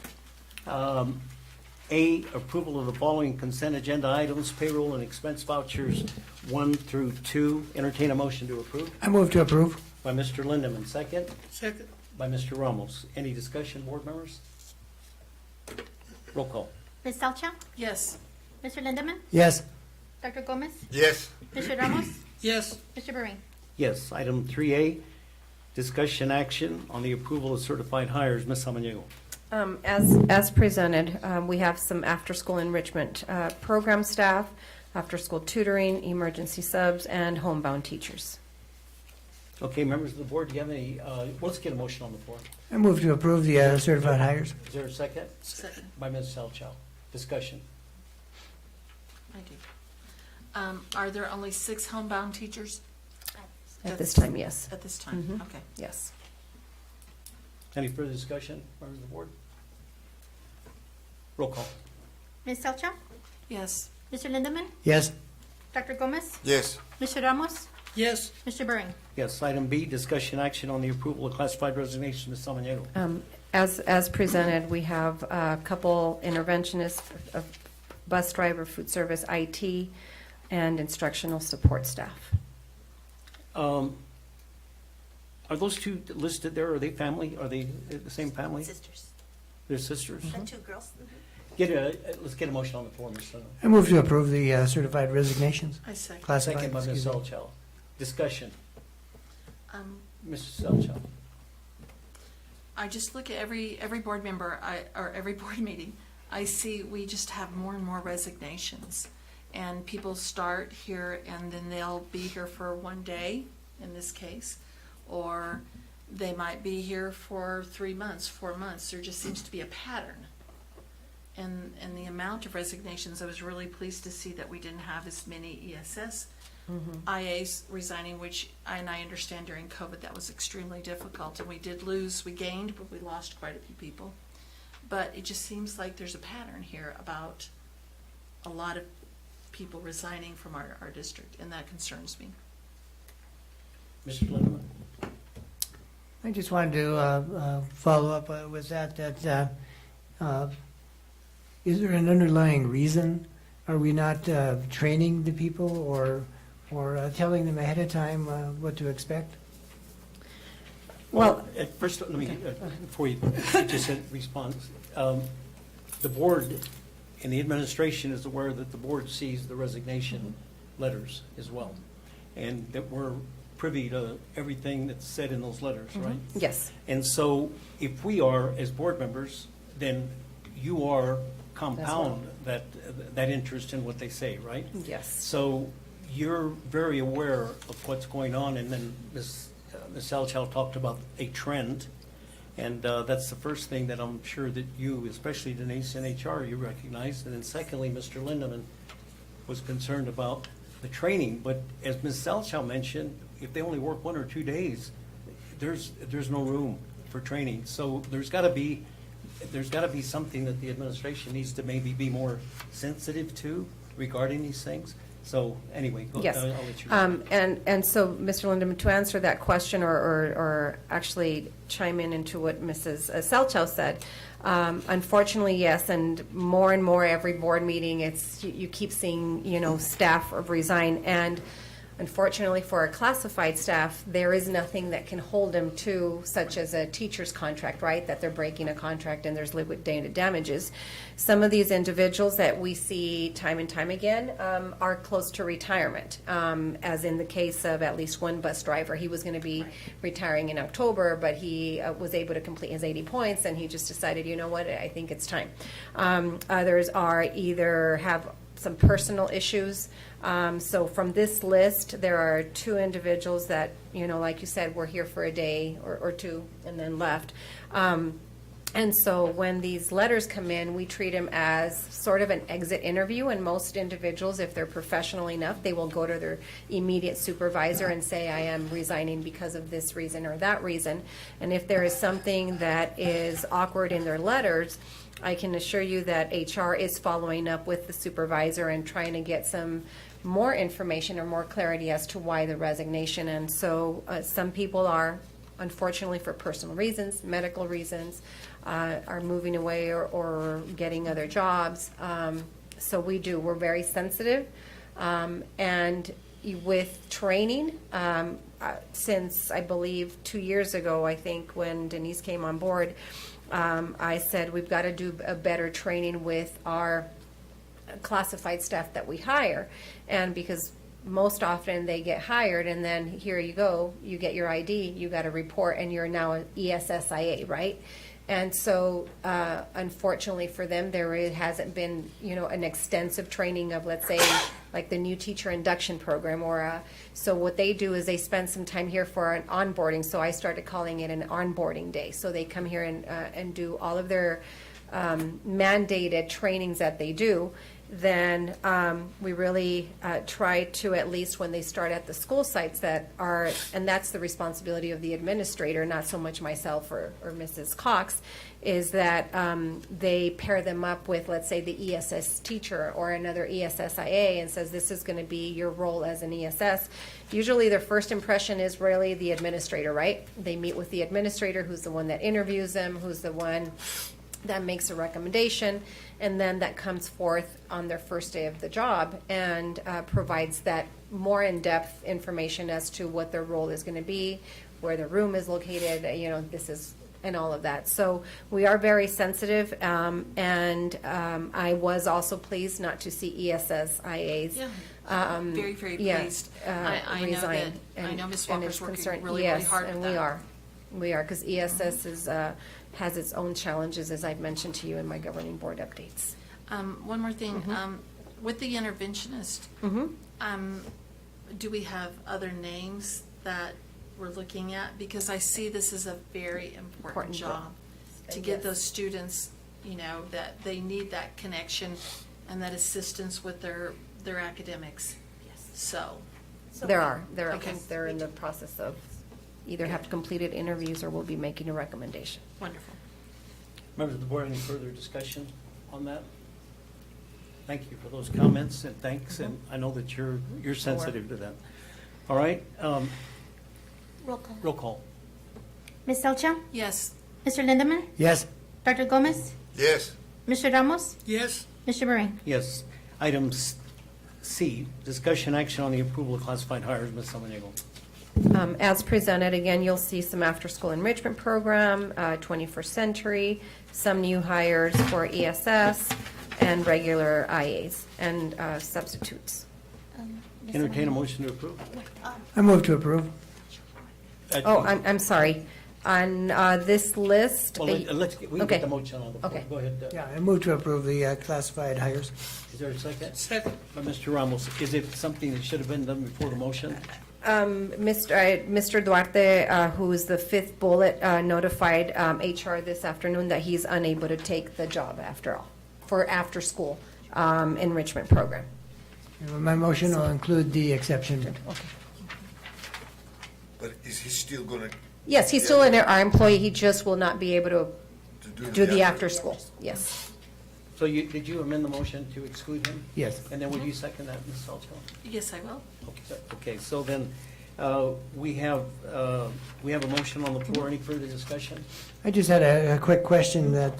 S1: A, approval of the following consent agenda items, payroll and expense vouchers 1 through 2. Entertain a motion to approve
S7: I move to approve.
S1: by Mr. Lindeman, second
S5: Second.
S1: by Mr. Ramos. Any discussion, board members? Roll call.
S12: Ms. Salcha?
S8: Yes.
S12: Mr. Lindemann?
S7: Yes.
S12: Dr. Gomez?
S2: Yes.
S12: Mr. Ramos?
S5: Yes.
S12: Mr. Bering?
S1: Yes. Item 3A, discussion action on the approval of certified hires. Ms. Samaniego.
S6: As presented, we have some after-school enrichment program staff, after-school tutoring, emergency subs, and homebound teachers.
S1: Okay, members of the board, do you have any, let's get a motion on the floor.
S7: I move to approve the certified hires.
S1: Is there a second?
S8: Second.
S1: By Ms. Salchow. Discussion.
S8: I do. Are there only 6 homebound teachers
S6: At this time, yes.
S8: at this time?
S6: Mhm.
S8: Okay.
S6: Yes.
S1: Any further discussion, members of the board? Roll call.
S12: Ms. Salcha?
S8: Yes.
S12: Mr. Lindemann?
S7: Yes.
S12: Dr. Gomez?
S2: Yes.
S12: Mr. Ramos?
S5: Yes.
S12: Mr. Bering?
S1: Yes, item B, discussion action on the approval of classified resignation. Ms. Samaniego.
S6: As presented, we have a couple interventionists, a bus driver, food service, IT, and instructional support staff.
S1: Are those two listed there? Are they family? Are they the same family?
S9: Sisters.
S1: They're sisters?
S9: The 2 girls.
S1: Let's get a motion on the floor, Ms. Lindemann.
S7: I move to approve the certified resignations.
S8: I second.
S7: Classified,
S1: Second by Ms.
S7: excuse me.
S1: Salchow. Discussion.
S8: Um,
S1: Mrs. Salchow.
S8: I just look at every board member, or every board meeting, I see we just have more and more resignations. And people start here and then they'll be here for 1 day, in this case, or they might be here for 3 months, 4 months. There just seems to be a pattern. And the amount of resignations, I was really pleased to see that we didn't have as many ESS IAs resigning, which, and I understand during COVID that was extremely difficult, and we gained, but we lost quite a few people. But it just seems like there's a pattern here about a lot of people resigning from our district, and that concerns me.
S1: Mr. Lindemann.
S7: I just wanted to follow up with that, is there an underlying reason? Are we not training the people or telling them ahead of time what to expect?
S6: Well,
S1: At first, let me, before you just respond, the board and the administration is aware that the board sees the resignation letters as well, and that we're privy to everything that's said in those letters, right?
S6: yes.
S1: And so if we are, as board members, then you are compound that interest in what they say, right?
S6: Yes.
S1: So you're very aware of what's going on, and then Ms. Salchow talked about a trend, and that's the first thing that I'm sure that you, especially Denise in HR, you recognize. And then secondly, Mr. Lindemann was concerned about the training, but as Ms. Salchow mentioned, if they only work 1 or 2 days, there's no room for training. So there's got to be something that the administration needs to maybe be more sensitive to regarding these things. So anyway,
S6: Yes.
S1: I'll let you.
S6: And so, Mr. Lindemann, to answer that question or actually chime into what Mrs. Selchow said, unfortunately, yes, and more every board meeting, you keep seeing, staff resign. And unfortunately for our classified staff, there is nothing that can hold them to, such as a teacher's contract, right? That they're breaking a contract and there's liquidated damages. Some of these individuals that we see time and time again are close to retirement, as in the case of at least one bus driver. He was going to be retiring in October, but he was able to complete his 80 points, and he just decided, you know what, I think it's time. Others are either have some personal issues. So from this list, there are 2 individuals that, like you said, were here for a day or 2 and then left. And so when these letters come in, we treat them as sort of an exit interview. And most individuals, if they're professional enough, they will go to their immediate supervisor and say, I am resigning because of this reason or that reason. And if there is something that is awkward in their letters, I can assure you that HR is following up with the supervisor and trying to get some more information or more clarity as to why the resignation. And so some people are, unfortunately, for personal reasons, medical reasons, are moving away or getting other jobs. So we're very sensitive. And with training, since I believe 2 years ago, I think when Denise came on board, I said we've got to do a better training with our classified staff that we hire. And because most often they get hired and then here you go, you get your ID, you got a report, and you're now an ESSIA, right? And so, unfortunately for them, hasn't been, an extensive training of, let's say, like the new teacher induction program, so what they do is they spend some time here for an onboarding. So I started calling it an onboarding day. So they come here and do all of their mandated trainings that they do. Then we really try to, at least when they start at the school sites and that's the responsibility of the administrator, not so much myself or Mrs. Cox, is that they pair them up with, let's say, the ESS teacher or another ESSIA and says, this is going to be your role as an ESS. Usually their first impression is really the administrator, right? They meet with the administrator, who's the one that interviews them, who's the one that makes a recommendation, and then that comes forth on their first day of the job and provides that more in-depth information as to what their role is going to be, where the room is located, and all of that. So we are very sensitive, and I was also pleased not to see ESSIAs.
S8: Yeah, very, very pleased. I know
S6: resign.
S8: that, I know Ms.
S6: And
S8: Walker's
S6: it's
S8: working
S6: concerned-
S8: really
S6: yes,
S8: hard with
S6: and
S8: that.
S6: we are, because ESS has its own challenges, as I've mentioned to you in my governing board updates.
S8: One more thing, with the interventionist, do we have other names that we're looking at? Because I see this as a very important job to get those students, that they need that connection and that assistance with their academics. Yes. So.
S6: There are. I
S8: Okay.
S6: think they're in the process of either have completed interviews or will be making a recommendation.
S8: Wonderful.
S1: Members of the board, any further discussion on that? Thank you for those comments, and thanks, and I know that you're sensitive to that. All right,
S12: Roll call.
S1: roll call.
S12: Ms. Elcha?
S8: Yes.
S12: Mr. Lindemann?
S7: Yes.
S12: Dr. Gomez?
S2: Yes.
S12: Mr. Ramos?
S5: Yes,
S12: Mr. Bereen?
S1: Yes. Item C, discussion action on the approval of classified hires, Ms. Samaniego.
S6: As presented, again, you'll see some after-school enrichment program, 21st Century, some new hires for ESS, and regular IAs and substitutes.
S1: Entertain a motion to approve.
S7: I move to approve.
S6: Oh, I'm sorry. On this list.
S1: Well, we can
S6: Okay.
S1: get the motion on the floor.
S6: Okay.
S1: Go ahead.
S7: Yeah, I move to approve the classified hires.
S1: Is there a second?
S5: second.
S1: By Mr. Ramos, is it something that should have been done before the motion?
S6: Mr. Duarte, who is the fifth bullet, notified HR this afternoon that he's unable to take the job after all, for after-school enrichment program.
S7: My motion will include the exception.
S2: But is he still gonna
S6: Yes, he's still our employee, he just will not be able to
S2: do
S6: do the
S2: after?
S6: after-school, yes.
S1: So did you amend the motion to exclude him?
S7: Yes.
S1: And then would you second that, Ms. Salcho?
S8: Yes, I will.
S1: Okay, so then we have a motion on the floor. Any further discussion?
S7: I just had a quick question that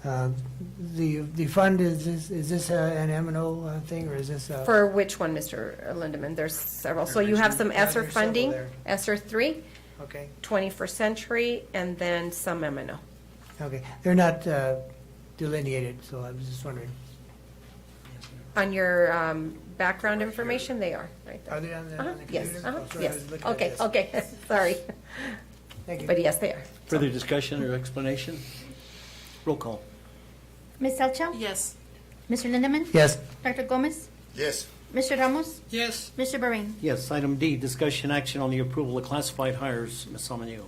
S7: the fund, is this an M&O thing, or is this?
S6: For which one, Mr. Lindemann? There's several. So you have some
S7: Yeah,
S6: ESSER
S7: there's several
S6: funding,
S7: there.
S6: ESSER 3,
S7: Okay,
S6: 21st Century, and then some M&O.
S7: okay. They're not delineated, so I was just wondering.
S6: On your background information, they are, right there.
S7: Are they on the
S6: Uh-huh,
S7: computer?
S6: yes,
S7: Oh, sorry, I
S6: yes.
S7: was looking at
S6: Okay,
S7: this.
S6: okay, sorry.
S7: Thank you.
S6: But yes, they are.
S1: Further discussion or explanation? Roll call.
S12: Ms. Elcha?
S8: Yes.
S12: Mr. Lindemann?
S7: Yes.
S12: Dr. Gomez?
S2: Yes.
S12: Mr. Ramos?
S5: Yes,
S12: Mr. Bereen?
S1: Yes, item D, discussion action on the approval of classified hires, Ms. Samaniego.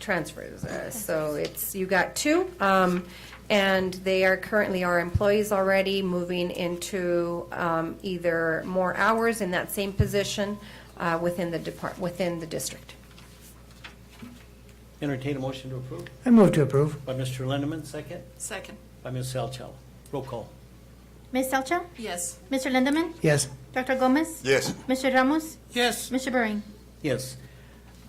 S6: transfers. So it's, you got two, and they are currently our employees already, moving into either more hours in that same position within the district.
S1: Entertain a motion to approve.
S7: I move to approve.
S1: By Mr. Lindeman, second.
S8: Second.
S1: By Ms. Salchow. Roll call.
S12: Ms. Salchow?
S8: Yes.
S12: Mr. Lindemann?
S7: Yes.
S12: Dr. Gomez?
S2: Yes.
S12: Mr. Ramos?
S5: Yes,
S12: Mr. Bering?
S1: Yes.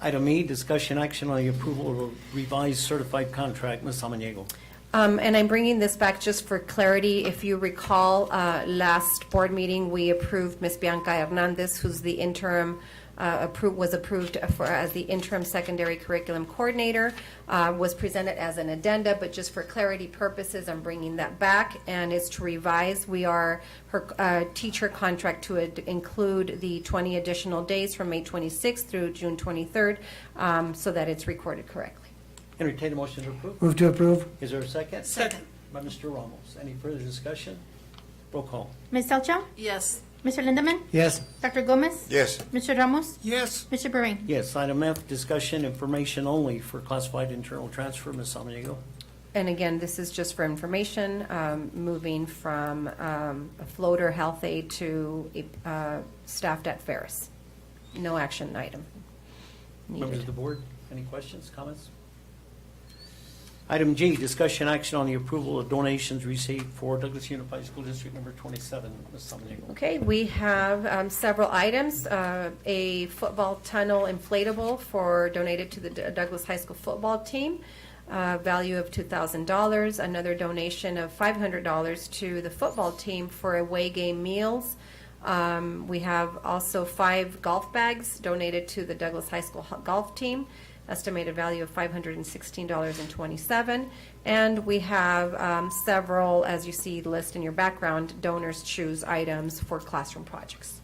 S1: Item E, discussion action on the approval of a revised certified contract. Ms. Samaniego.
S6: And I'm bringing this back just for clarity. If you recall, last board meeting, we approved Ms. Bianca Hernandez, who's the interim, was approved as the interim secondary curriculum coordinator, was presented as an addenda, but just for clarity purposes, I'm bringing that back, and it's to revise. Her teacher contract to include the 20 additional days from May 26th through June 23rd, so that it's recorded correctly.
S1: Entertain a motion to approve.
S7: Move to approve.
S1: Is there a second?
S8: Second.
S1: By Mr. Ramos. Any further discussion? Roll call.
S12: Ms. Salchow?
S8: Yes.
S12: Mr. Lindemann?
S7: Yes.
S12: Dr. Gomez?
S2: Yes.
S12: Mr. Ramos?
S5: yes,
S12: Mr. Bering?
S1: Yes. Item F, discussion information only for classified internal transfer. Ms. Samaniego.
S6: And again, this is just for information, moving from a floater health aide to staffed at Ferris. No action item
S1: Members of
S6: needed.
S1: the board, any questions, comments? Item G, discussion action on the approval of donations received for Douglas Unified School District number 27. Ms. Samaniego.
S6: Okay, we have several items. A football tunnel inflatable donated to the Douglas High School football team, value of $2,000. Another donation of $500 to the football team for away game meals. We have also 5 golf bags donated to the Douglas High School golf team, estimated value of $516.27. And we have several, as you see the list in your background, donors choose items for classroom projects.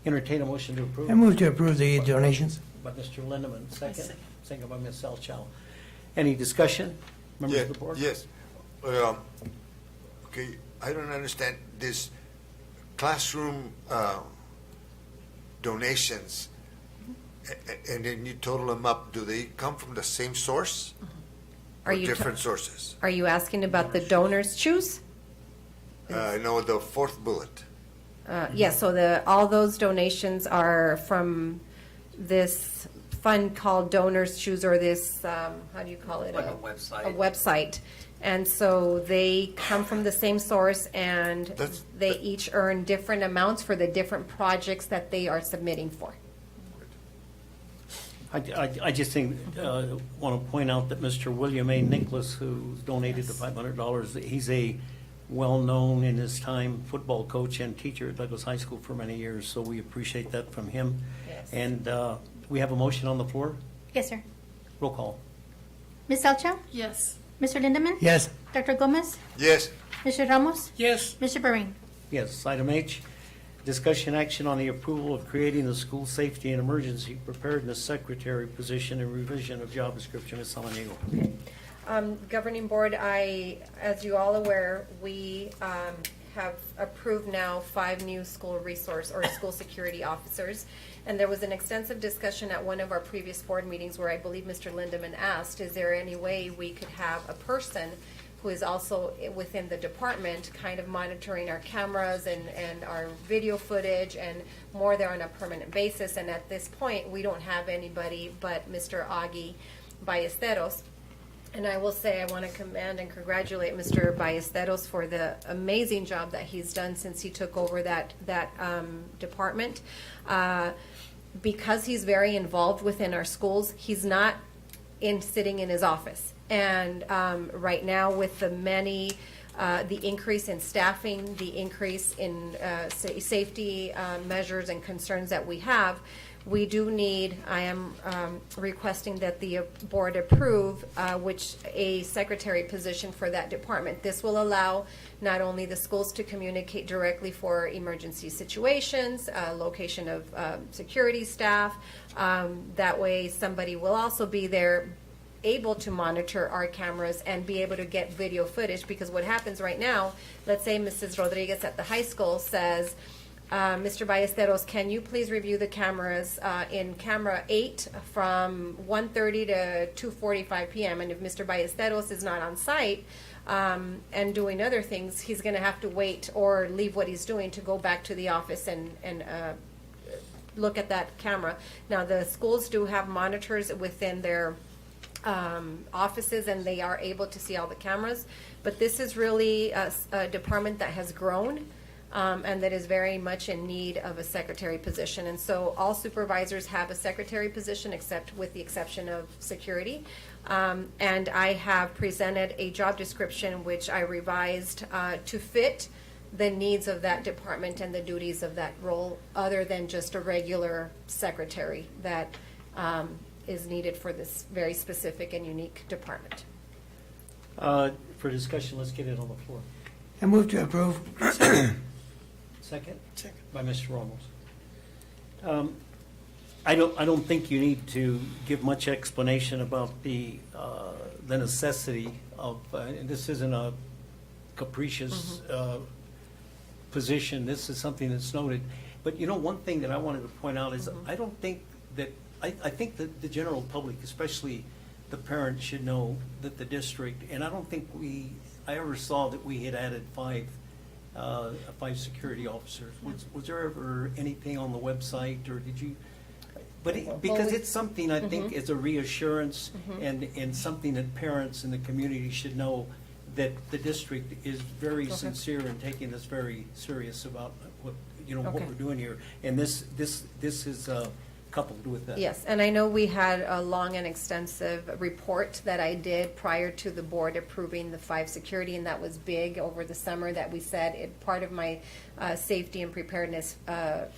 S1: Entertain a motion to approve.
S7: I move to approve the donations.
S1: By Mr. Lindeman, second.
S8: second.
S1: Second by Ms. Salchow. Any discussion? Members
S2: Yeah,
S1: of the board?
S2: yes. Okay, I don't understand this classroom donations, and then you total them up. Do they come from the same source
S6: Are
S2: or
S6: you
S2: different sources?
S6: Are you asking about the donors choose?
S2: No, the fourth bullet.
S6: Yes, so all those donations are from this fund called Donors Choose, or this, how do you call it?
S4: Like a website.
S6: A website. And so they come from the same source, and
S2: That's-
S6: they each earn different amounts for the different projects that they are submitting for.
S1: I just think, want to point out that Mr. William A. Nicholas, who donated the $500, he's a well-known in his time football coach and teacher at Douglas High School for many years, so we appreciate that from him.
S6: Yes.
S1: And we have a motion on the floor.
S12: Yes, sir.
S1: Roll call.
S12: Ms. Salchow?
S8: Yes.
S12: Mr. Lindemann?
S7: Yes.
S12: Dr. Gomez?
S2: Yes.
S12: Mr. Ramos?
S5: yes,
S12: Mr. Bering?
S1: Yes. Item H, discussion action on the approval of creating the school safety and emergency preparedness secretary position and revision of job description. Ms. Samaniego.
S6: Governing board, as you all aware, we have approved now 5 new school resource or school security officers. And there was an extensive discussion at one of our previous board meetings where I believe Mr. Lindeman asked, is there any way we could have a person who is also within the department kind of monitoring our cameras and our video footage and more there on a permanent basis? And at this point, we don't have anybody but Mr. Augie Ballesteros. And I will say, I want to commend and congratulate Mr. Ballesteros for the amazing job that he's done since he took over that department. Because he's very involved within our schools, he's not sitting in his office. And right now, with the increase in staffing, the increase in safety measures and concerns that we have, we do need, I am requesting that the board approve a secretary position for that department. This will allow not only the schools to communicate directly for emergency situations, location of security staff. That way somebody will also be there able to monitor our cameras and be able to get video footage, because what happens right now, let's say Mrs. Rodriguez at the high school says, Mr. Ballesteros, can you please review the cameras in camera 8 from 1:30 to 2:45 p.m.? And if Mr. Ballesteros is not on site and doing other things, he's going to have to wait or leave what he's doing to go back to the office and look at that camera. Now, the schools do have monitors within their offices, and they are able to see all the cameras. But this is really a department that has grown and that is very much in need of a secretary position. And so all supervisors have a secretary position, except with the exception of security. And I have presented a job description which I revised to fit the needs of that department and the duties of that role, other than just a regular secretary that is needed for this very specific and unique department.
S1: For discussion, let's get it on the floor.
S7: I move to approve.
S1: Second?
S5: Second.
S1: By Mr. Ramos. I don't think you need to give much explanation about the necessity of, and this isn't a capricious position. This is something that's noted. But you know, one thing that I wanted to point out is I don't think that, I think that the general public, especially the parents, should know that the district, and I don't think I ever saw that we had added five security officers. Was there ever anything on the website, or did you? But because it's something I think is a reassurance and something that parents and the community should know, that the district is very sincere in taking this very serious about what we're doing here, and this is coupled with that.
S6: Yes, and I know we had a long and extensive report that I did prior to the board approving the 5 security, and that was big over the summer, that we said part of my safety and preparedness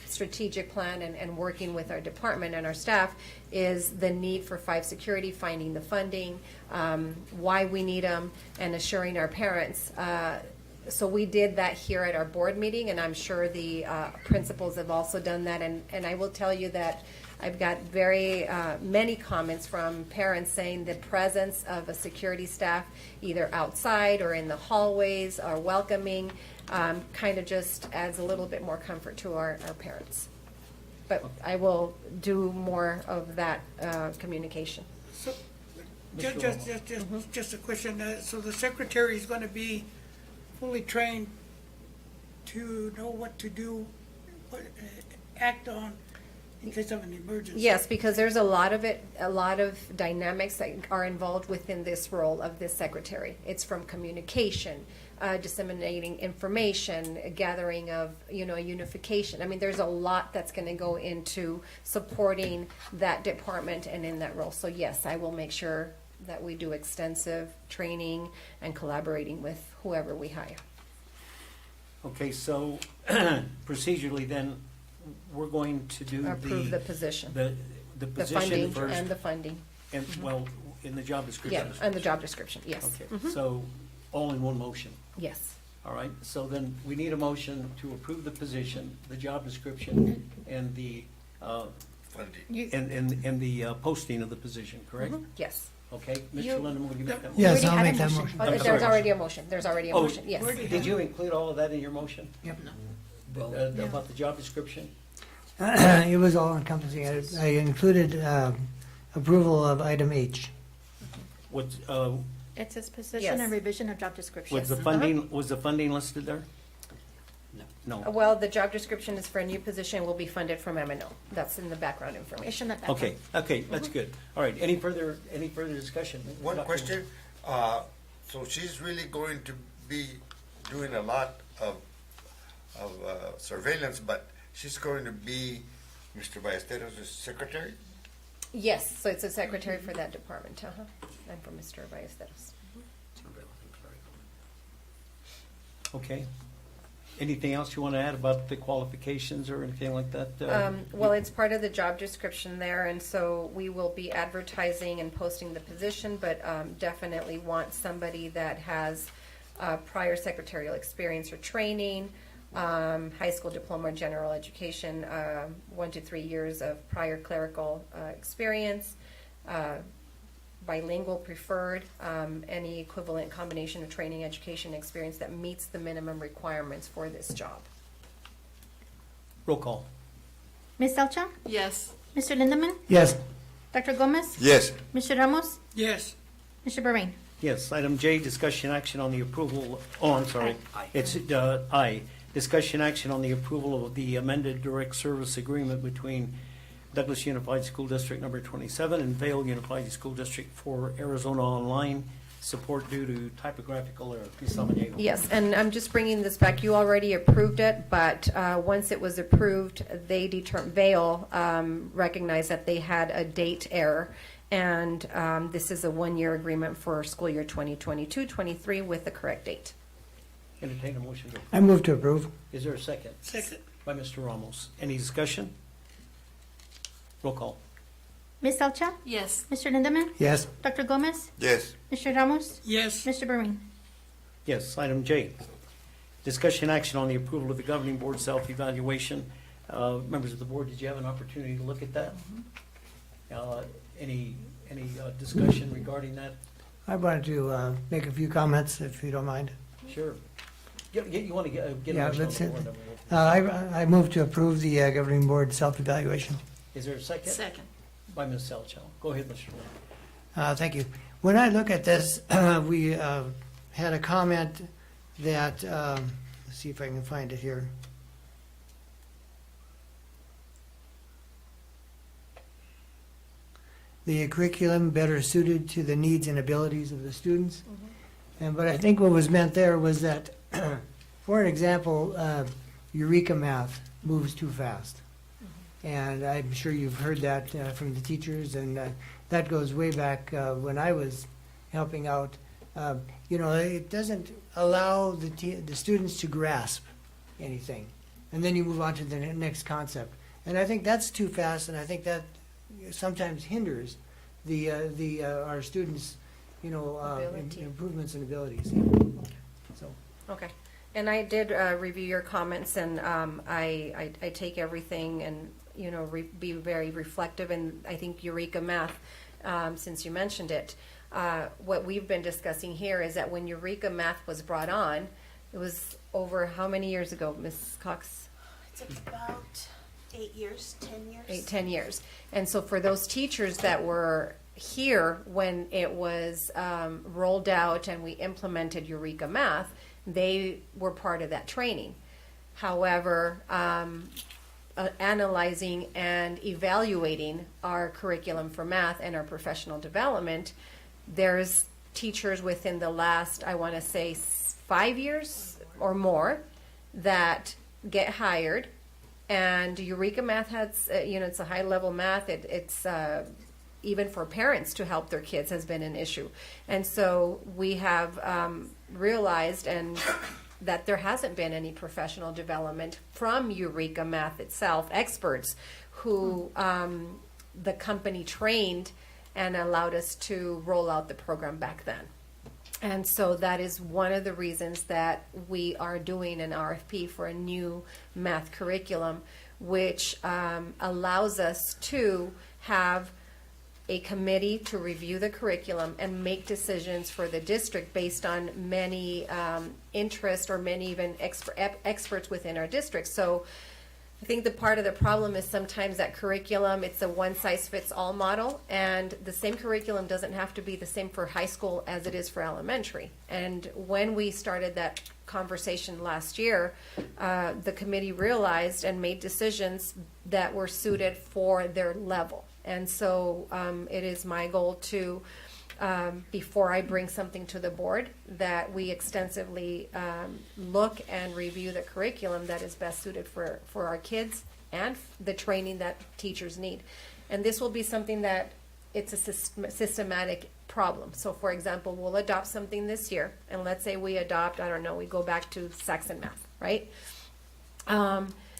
S6: strategic plan and working with our department and our staff is the need for 5 security, finding the funding, why we need them, and assuring our parents. So we did that here at our board meeting, and I'm sure the principals have also done that. And I will tell you that I've got very many comments from parents saying the presence of a security staff, either outside or in the hallways, or welcoming, kind of just adds a little bit more comfort to our parents. But I will do more of that communication.
S5: So, just a question. So the secretary is going to be fully trained to know what to do, act on in case of an emergency?
S6: Yes, because there's a lot of dynamics that are involved within this role of this secretary. It's from communication, disseminating information, gathering of, unification. I mean, there's a lot that's going to go into supporting that department and in that role. So yes, I will make sure that we do extensive training and collaborating with whoever we hire.
S1: Okay, so procedurally then, we're going to do
S6: Approve the position.
S1: the
S6: The
S1: position
S6: funding
S1: first.
S6: and the funding.
S1: And, well, in the job description.
S6: Yeah, and the job description, yes.
S1: Okay, so all in one motion.
S6: Yes.
S1: All right, so then we need a motion to approve the position, the job description, and the,
S2: Funding.
S1: and the posting of the position, correct?
S6: Yes.
S1: Okay, Mr. Lindeman, will you make that motion?
S7: Yes,
S12: already
S7: I'll
S12: had a
S7: make that
S12: motion.
S7: motion.
S6: Oh,
S1: I'm
S6: there's
S1: sorry.
S6: already a motion. There's already a
S1: Oh,
S6: motion, yes.
S1: Did you include all of that in your motion?
S7: Yep.
S1: About the job description?
S7: It was all encompassing. I included approval of item H.
S1: What's,
S12: It says position
S6: Yes.
S12: and revision of job description.
S1: was the funding listed there? No.
S6: Well, the job description is for a new position, will be funded from M&O. That's in the background information.
S1: Okay, that's good. All right, any further discussion?
S2: One question, so she's really going to be doing a lot of surveillance, but she's going to be Mr. Ballesteros' secretary?
S6: Yes, so it's a secretary for that department, and for Mr. Ballesteros.
S1: Okay. Anything else you want to add about the qualifications or anything like that?
S6: Well, it's part of the job description there, and so we will be advertising and posting the position, but definitely want somebody that has prior secretarial experience or training, high school diploma or general education, 1 to 3 years of prior clerical experience, bilingual preferred, any equivalent combination of training, education, experience that meets the minimum requirements for this job.
S1: Roll call.
S12: Ms. Elcha?
S8: Yes.
S12: Mr. Lindemann?
S7: Yes.
S12: Dr. Gomez?
S2: Yes.
S12: Mr. Ramos?
S5: Yes.
S12: Mr. Bermain?
S1: Yes, item J, discussion action on the approval, I'm sorry.
S4: Aye.
S1: It's I, discussion action on the approval of the amended direct service agreement between Douglas Unified School District number 27 and Vale Unified School District for Arizona Online support due to typographical error. Ms. Samaniego.
S6: Yes, and I'm just bringing this back. You already approved it, but once it was approved, they Vale recognized that they had a date error. And this is a one-year agreement for school year 2022-23 with the correct date.
S1: Entertain a motion to approve.
S7: I move to approve.
S1: Is there a second?
S5: Second.
S1: By Mr. Ramos. Any discussion? Roll call.
S12: Ms. Elcha?
S8: Yes.
S12: Mr. Lindemann?
S7: Yes.
S12: Dr. Gomez?
S2: Yes.
S12: Mr. Ramos?
S5: Yes.
S12: Mr. Bermain?
S1: Yes, item J, discussion action on the approval of the governing board self-evaluation. Members of the board, did you have an opportunity to look at that? Any discussion regarding that?
S7: I wanted to make a few comments, if you don't mind.
S1: Sure. You want to get a
S7: Yeah,
S1: motion on
S7: that's
S1: the
S7: it.
S1: floor, then we'll-
S7: I move to approve the governing board self-evaluation.
S1: Is there a second?
S8: Second.
S1: By Ms. Selchow. Go ahead, Mr. Lynn.
S7: Thank you. When I look at this, we had a comment that, let's see if I can find it here. The curriculum better suited to the needs and abilities of the students. But I think what was meant there was that, for an example, Eureka Math moves too fast. And I'm sure you've heard that from the teachers, and that goes way back when I was helping out. It doesn't allow the students to grasp anything. And then you move on to the next concept. And I think that's too fast, and I think that sometimes hinders our students'
S6: Ability.
S7: improvements and abilities. So.
S6: Okay. And I did review your comments, and I take everything and, be very reflective. And I think Eureka Math, since you mentioned it, what we've been discussing here is that when Eureka Math was brought on, it was over how many years ago, Ms. Cox?
S9: It's about 8 years, 10 years.
S6: 10 years. And so for those teachers that were here when it was rolled out and we implemented Eureka Math, they were part of that training. However, analyzing and evaluating our curriculum for math and our professional development, there's teachers within the last, I want to say, 5 years or more that get hired. And Eureka Math has, it's a high-level math. It's even for parents to help their kids has been an issue. And so we have realized that there hasn't been any professional development from Eureka Math itself, experts who the company trained and allowed us to roll out the program back then. And so that is one of the reasons that we are doing an RFP for a new math curriculum, which allows us to have a committee to review the curriculum and make decisions for the district based on many interests or many even experts within our district. So I think the part of the problem is sometimes that curriculum, it's a one-size-fits-all model, and the same curriculum doesn't have to be the same for high school as it is for elementary. And when we started that conversation last year, the committee realized and made decisions that were suited for their level. And so it is my goal to, before I bring something to the board, that we extensively look and review the curriculum that is best suited for our kids and the training that teachers need. And this will be something that it's a systematic problem. So for example, we'll adopt something this year, and let's say we adopt, I don't know, we go back to Saxon Math, right?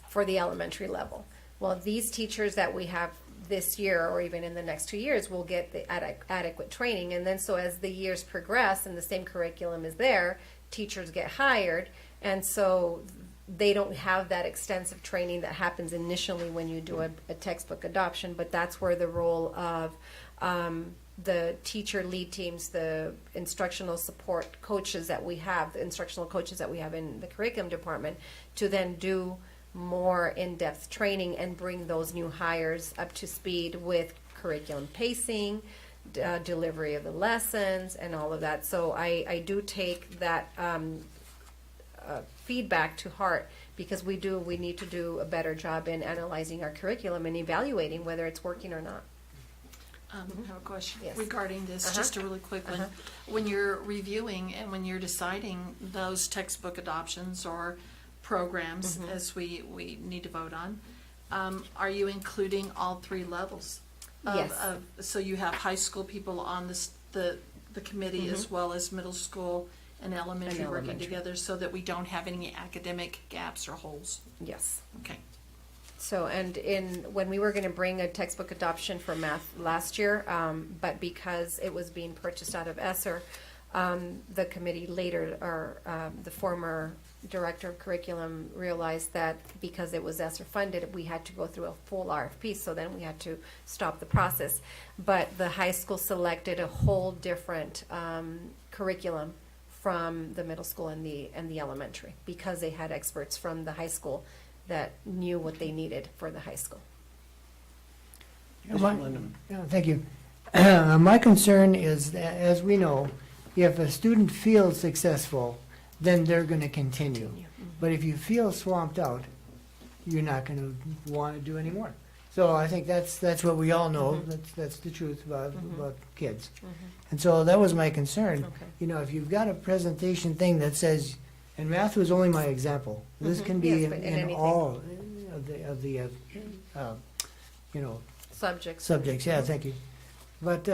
S6: For the elementary level. Well, these teachers that we have this year or even in the next 2 years will get the adequate training. And then so as the years progress and the same curriculum is there, teachers get hired, and so they don't have that extensive training that happens initially when you do a textbook adoption. But that's where the role of the teacher lead teams, the instructional support coaches that we have, the instructional coaches that we have in the curriculum department, to then do more in-depth training and bring those new hires up to speed with curriculum pacing, delivery of the lessons, and all of that. So I do take that feedback to heart, because we need to do a better job in analyzing our curriculum and evaluating whether it's working or not.
S8: I have a question
S6: Yes.
S8: regarding this, just a really quick one. When you're reviewing and when you're deciding those textbook adoptions or programs, as we need to vote on, are you including all three levels?
S6: Yes.
S8: So you have high school people on the committee as well as middle school and elementary working
S6: elementary.
S8: together, so that we don't have any academic gaps or holes?
S6: Yes.
S8: Okay.
S6: So, and when we were going to bring a textbook adoption for math last year, but because it was being purchased out of ESSER, the committee later, or the former director of curriculum realized that because it was ESSER funded, we had to go through a full RFP, so then we had to stop the process. But the high school selected a whole different curriculum from the middle school and the elementary, because they had experts from the high school that knew what they needed for the high school.
S7: Thank you. My concern is that, as we know, if a student feels successful, then they're going to continue. But if you feel swamped out, you're not going to want to do any more. So I think that's what we all know. That's the truth about kids. And so that was my concern.
S6: Okay.
S7: You know, if you've got a presentation thing that says, and math was only my example. This can be
S6: Yes, but in
S7: in
S6: anything.
S7: all of the you know,
S6: Subjects.
S7: subjects. Yeah, thank you. But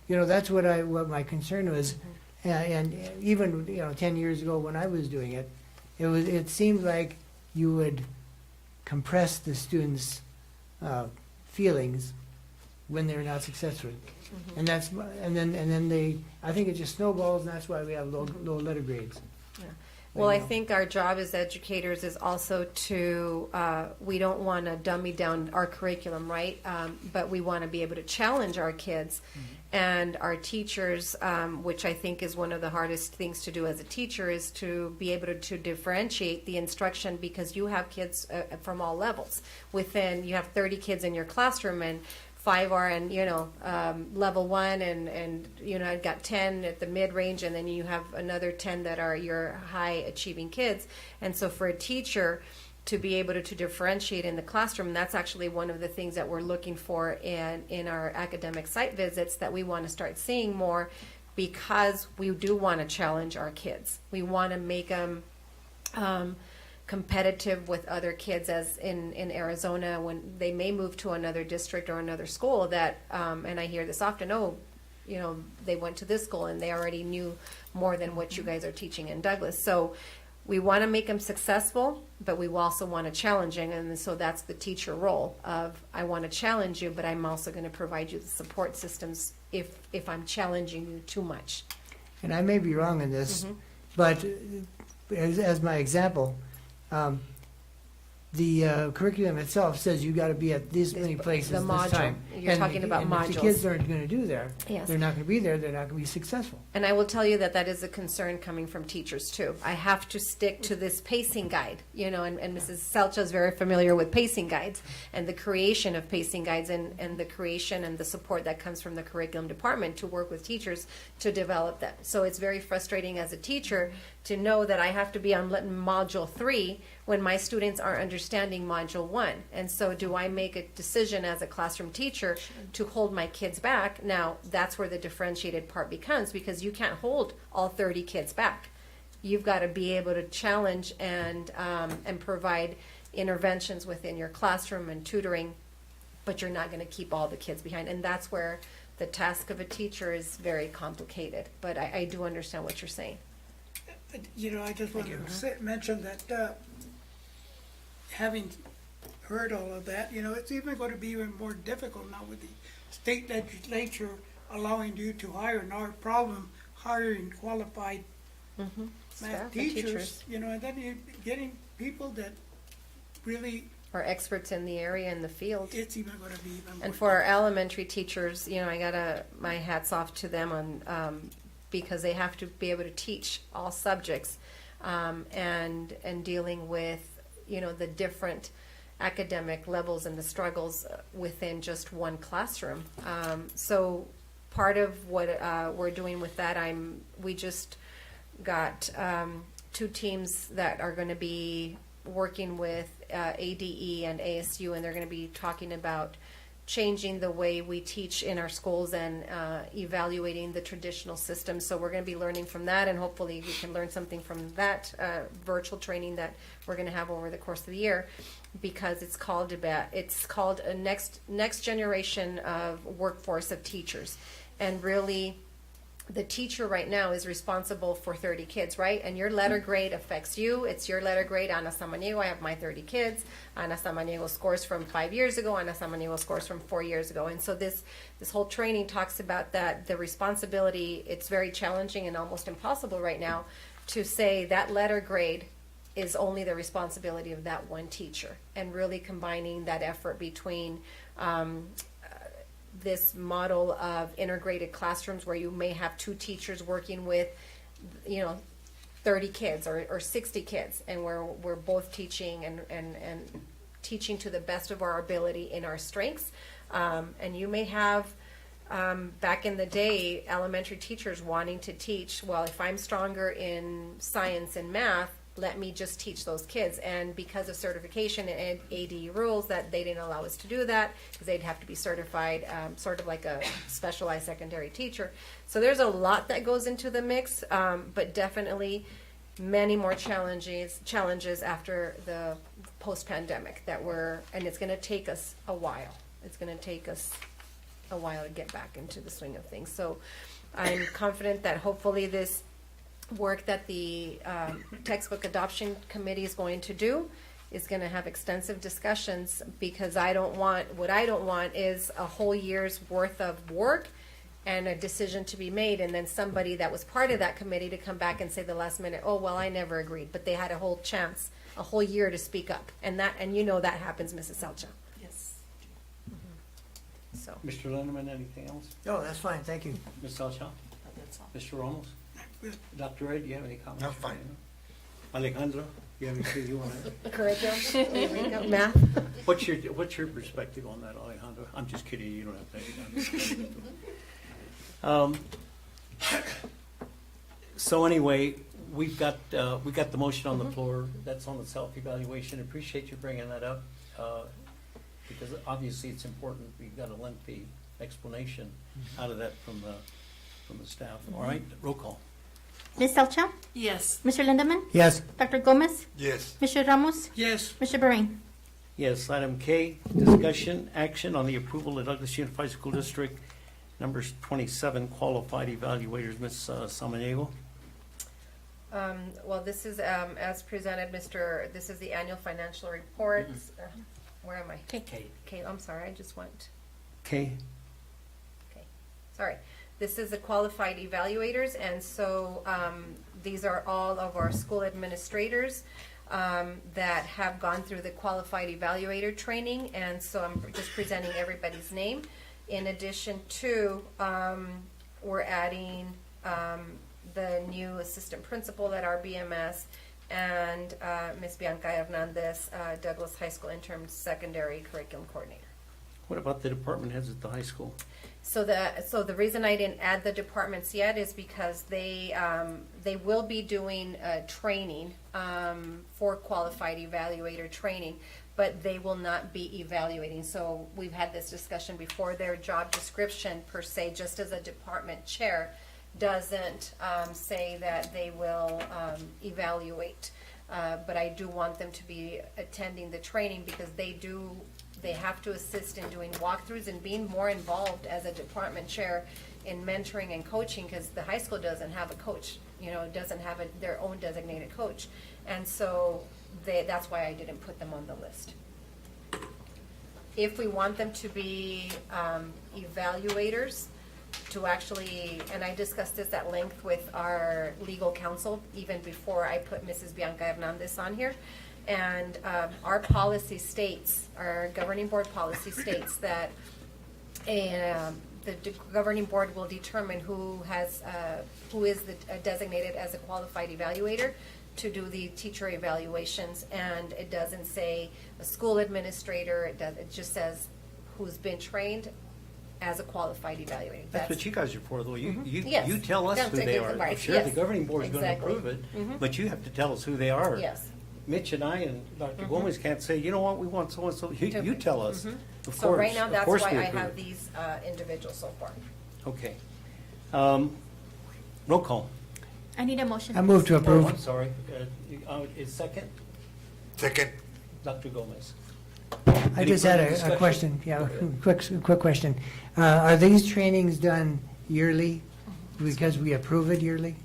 S7: you know, that's what my concern was. And even 10 years ago when I was doing it, it seemed like you would compress the students' feelings when they're not successful, and then they, I think it just snowballs, and that's why we have low letter grades.
S6: Well, I think our job as educators is also to, we don't want to dummy down our curriculum, right? But we want to be able to challenge our kids and our teachers, which I think is one of the hardest things to do as a teacher, is to be able to differentiate the instruction, because you have kids from all levels. You have 30 kids in your classroom, and 5 are in, level 1, and I've got 10 at the mid-range, and then you have another 10 that are your high-achieving kids. And so for a teacher to be able to differentiate in the classroom, that's actually one of the things that we're looking for in our academic site visits, that we want to start seeing more, because we do want to challenge our kids. We want to make them competitive with other kids, as in Arizona, when they may move to another district or another school that, and I hear this often, they went to this school and they already knew more than what you guys are teaching in Douglas. So we want to make them successful, but we also want to challenge them, and so that's the teacher role of, I want to challenge you, but I'm also going to provide you the support systems if I'm challenging you too much.
S7: And I may be wrong in this, but as my example, the curriculum itself says you got to be at this many places
S6: The
S7: this
S6: module.
S7: time.
S6: You're talking about
S7: and if the
S6: modules.
S7: kids aren't going to do there,
S6: Yes.
S7: they're not going to be there. They're not going to be successful.
S6: And I will tell you that is a concern coming from teachers too. I have to stick to this pacing guide, and Mrs. Selcha is very familiar with pacing guides and the creation of pacing guides, and the creation and the support that comes from the curriculum department to work with teachers to develop that. So it's very frustrating as a teacher to know that I have to be on module 3 when my students are understanding module 1. And so do I make a decision as a classroom teacher to hold my kids back? Now, that's where the differentiated part becomes, because you can't hold all 30 kids back. You've got to be able to challenge and provide interventions within your classroom and tutoring, but you're not going to keep all the kids behind. And that's where the task of a teacher is very complicated. But I do understand what you're saying.
S5: I just want to mention that having heard all of that, it's even going to be even more difficult now with the state legislature allowing you to hire. Now our problem hiring qualified
S6: Staff
S5: math
S6: and
S5: teachers, and then you're getting people that really,
S6: Or experts in the area in the field.
S5: it's even going to be even more.
S6: And for our elementary teachers, I gotta, my hat's off to them on, because they have to be able to teach all subjects, and dealing with, the different academic levels and the struggles within just one classroom. So part of what we're doing with that, we just got 2 teams that are going to be working with ADE and ASU, and they're going to be talking about changing the way we teach in our schools and evaluating the traditional system. So we're going to be learning from that, and hopefully we can learn something from that virtual training that we're going to have over the course of the year, because it's called a next generation of workforce of teachers. And really, the teacher right now is responsible for 30 kids, right? And your letter grade affects you. It's your letter grade. Ana Samaniego, I have my 30 kids. Ana Samaniego scores from 5 years ago. Ana Samaniego scores from 4 years ago. And so this whole training talks about that, the responsibility. It's very challenging and almost impossible right now to say that letter grade is only the responsibility of that one teacher, and really combining that effort between this model of integrated classrooms where you may have 2 teachers working with, 30 kids or 60 kids, and where we're both teaching and teaching to the best of our ability in our strengths. And you may have, back in the day, elementary teachers wanting to teach, well, if I'm stronger in science and math, let me just teach those kids. And because of certification and ADE rules, that they didn't allow us to do that, because they'd have to be certified, sort of like a specialized secondary teacher. So there's a lot that goes into the mix, but definitely many more challenges after the post-pandemic and it's going to take us a while. It's going to take us a while to get back into the swing of things. So I'm confident that hopefully this work that the textbook adoption committee is going to do is going to have extensive discussions, because what I don't want is a whole year's worth of work and a decision to be made, and then somebody that was part of that committee to come back and say the last minute, oh, well, I never agreed, but they had a whole year to speak up. And that happens, Mrs. Salcha.
S8: Yes.
S6: So.
S1: Mr. Lindeman, anything else?
S7: No, that's fine, thank you.
S1: Ms. Salcha?
S8: That's all.
S1: Mr. Ramos? Dr. Ed, do you have any comments?
S2: No, fine.
S1: Alejandro, do you have anything you want to add?
S6: Curriculum, math.
S1: What's your perspective on that, Alejandro? I'm just kidding, you don't have to. So anyway, we got the motion on the floor. That's on the self-evaluation. Appreciate you bringing that up, because obviously it's important. We've got a lengthy explanation out of that from the staff. All right, roll call.
S12: Ms. Salcha?
S8: Yes.
S12: Mr. Lindemann?
S7: Yes.
S12: Dr. Gomez?
S2: Yes.
S12: Mr. Ramos?
S5: Yes.
S12: Mr. Bahrain?
S1: Yes, item K, discussion, action on the approval of Douglas Unified School District numbers 27 qualified evaluators. Ms. Samaniego?
S6: Well, this is, as presented, this is the annual financial report. Where am I?
S1: K.
S6: Okay, I'm sorry, I just went.
S1: K.
S6: Okay, sorry. This is the qualified evaluators, and so these are all of our school administrators that have gone through the qualified evaluator training, and so I'm just presenting everybody's name. In addition to, we're adding the new assistant principal at our BMS, and Ms. Bianca Hernandez, Douglas High School interim secondary curriculum coordinator.
S1: What about the department heads at the high school?
S6: So the reason I didn't add the departments yet is because they will be doing training for qualified evaluator training, but they will not be evaluating. So we've had this discussion before. Their job description per se, just as a department chair, doesn't say that they will evaluate. But I do want them to be attending the training, because they have to assist in doing walkthroughs and being more involved as a department chair in mentoring and coaching, because the high school doesn't have a coach, doesn't have their own designated coach. And so that's why I didn't put them on the list. If we want them to be evaluators, to actually, and I discussed this at length with our legal counsel even before I put Mrs. Bianca Hernandez on here. And our policy states, our governing board policy states that the governing board will determine who is designated as a qualified evaluator to do the teacher evaluations, and it doesn't say a school administrator, it just says who's been trained as a qualified evaluator.
S1: That's what you guys are for, though. You
S6: Yes.
S1: you tell us who they are.
S6: Right,
S1: Sure, the
S6: yes.
S1: governing board is going to
S6: Exactly.
S1: approve it, but you have to tell us who they are.
S6: Yes.
S1: Mitch and I and Dr. Gomez can't say, you know what, we want so-and-so. You tell us. Of
S6: So right
S1: course,
S6: now,
S1: of
S6: that's
S1: course
S6: why
S1: we
S6: I
S1: approve
S6: have
S1: it.
S6: these individuals so far.
S1: Okay. Roll call.
S12: I need a motion.
S7: I move to
S1: Oh,
S7: approve.
S1: I'm sorry. Is second?
S2: Second.
S1: Dr. Gomez.
S7: I
S1: Any
S7: just had
S1: further
S7: a
S1: discussion?
S7: question, yeah, quick question. Are these trainings done yearly because we approve it yearly?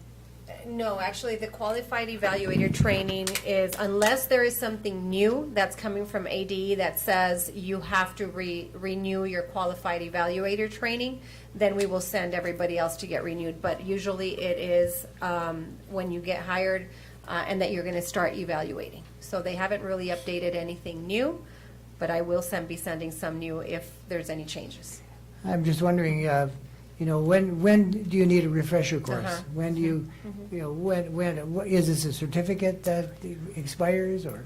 S6: No, actually, the qualified evaluator training is, unless there is something new that's coming from ADE that says you have to renew your qualified evaluator training, then we will send everybody else to get renewed. But usually it is when you get hired and that you're going to start evaluating. So they haven't really updated anything new, but I will be sending some new if there's any changes.
S7: I'm just wondering, when do you need a refresher course?
S6: Uh-huh.
S7: When do you, is this a certificate that expires, or?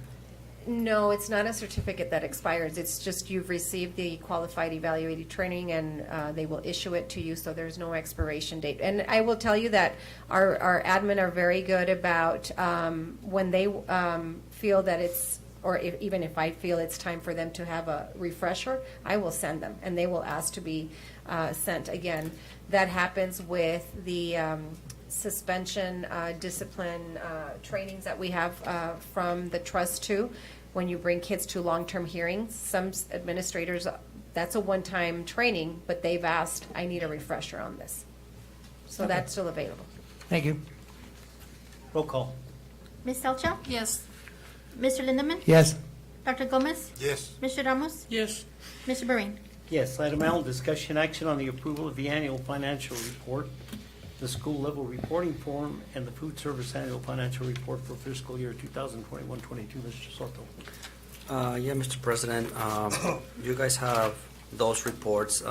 S6: No, it's not a certificate that expires. It's just you've received the qualified evaluated training and they will issue it to you, so there's no expiration date. And I will tell you that our admin are very good about when they feel that it's, or even if I feel it's time for them to have a refresher, I will send them and they will ask to be sent again. That happens with the suspension, discipline trainings that we have from the trust too. When you bring kids to long-term hearings, some administrators, that's a one-time training, but they've asked, I need a refresher on this. So
S7: Okay.
S6: that's still available.
S7: Thank you.
S1: Roll call.
S12: Ms. Elcho?
S8: Yes.
S12: Mr. Lindemann?
S7: Yes.
S12: Dr. Gomez?
S2: Yes.
S12: Mr. Ramos?
S5: Yes.
S12: Mr. Bereen?
S1: Yes, item L, discussion action on the approval of the annual financial report, the school level reporting form, and the food service annual financial report for fiscal year 2021-22. Mr. Soto.
S4: Yeah, Mr. President, you guys have those reports,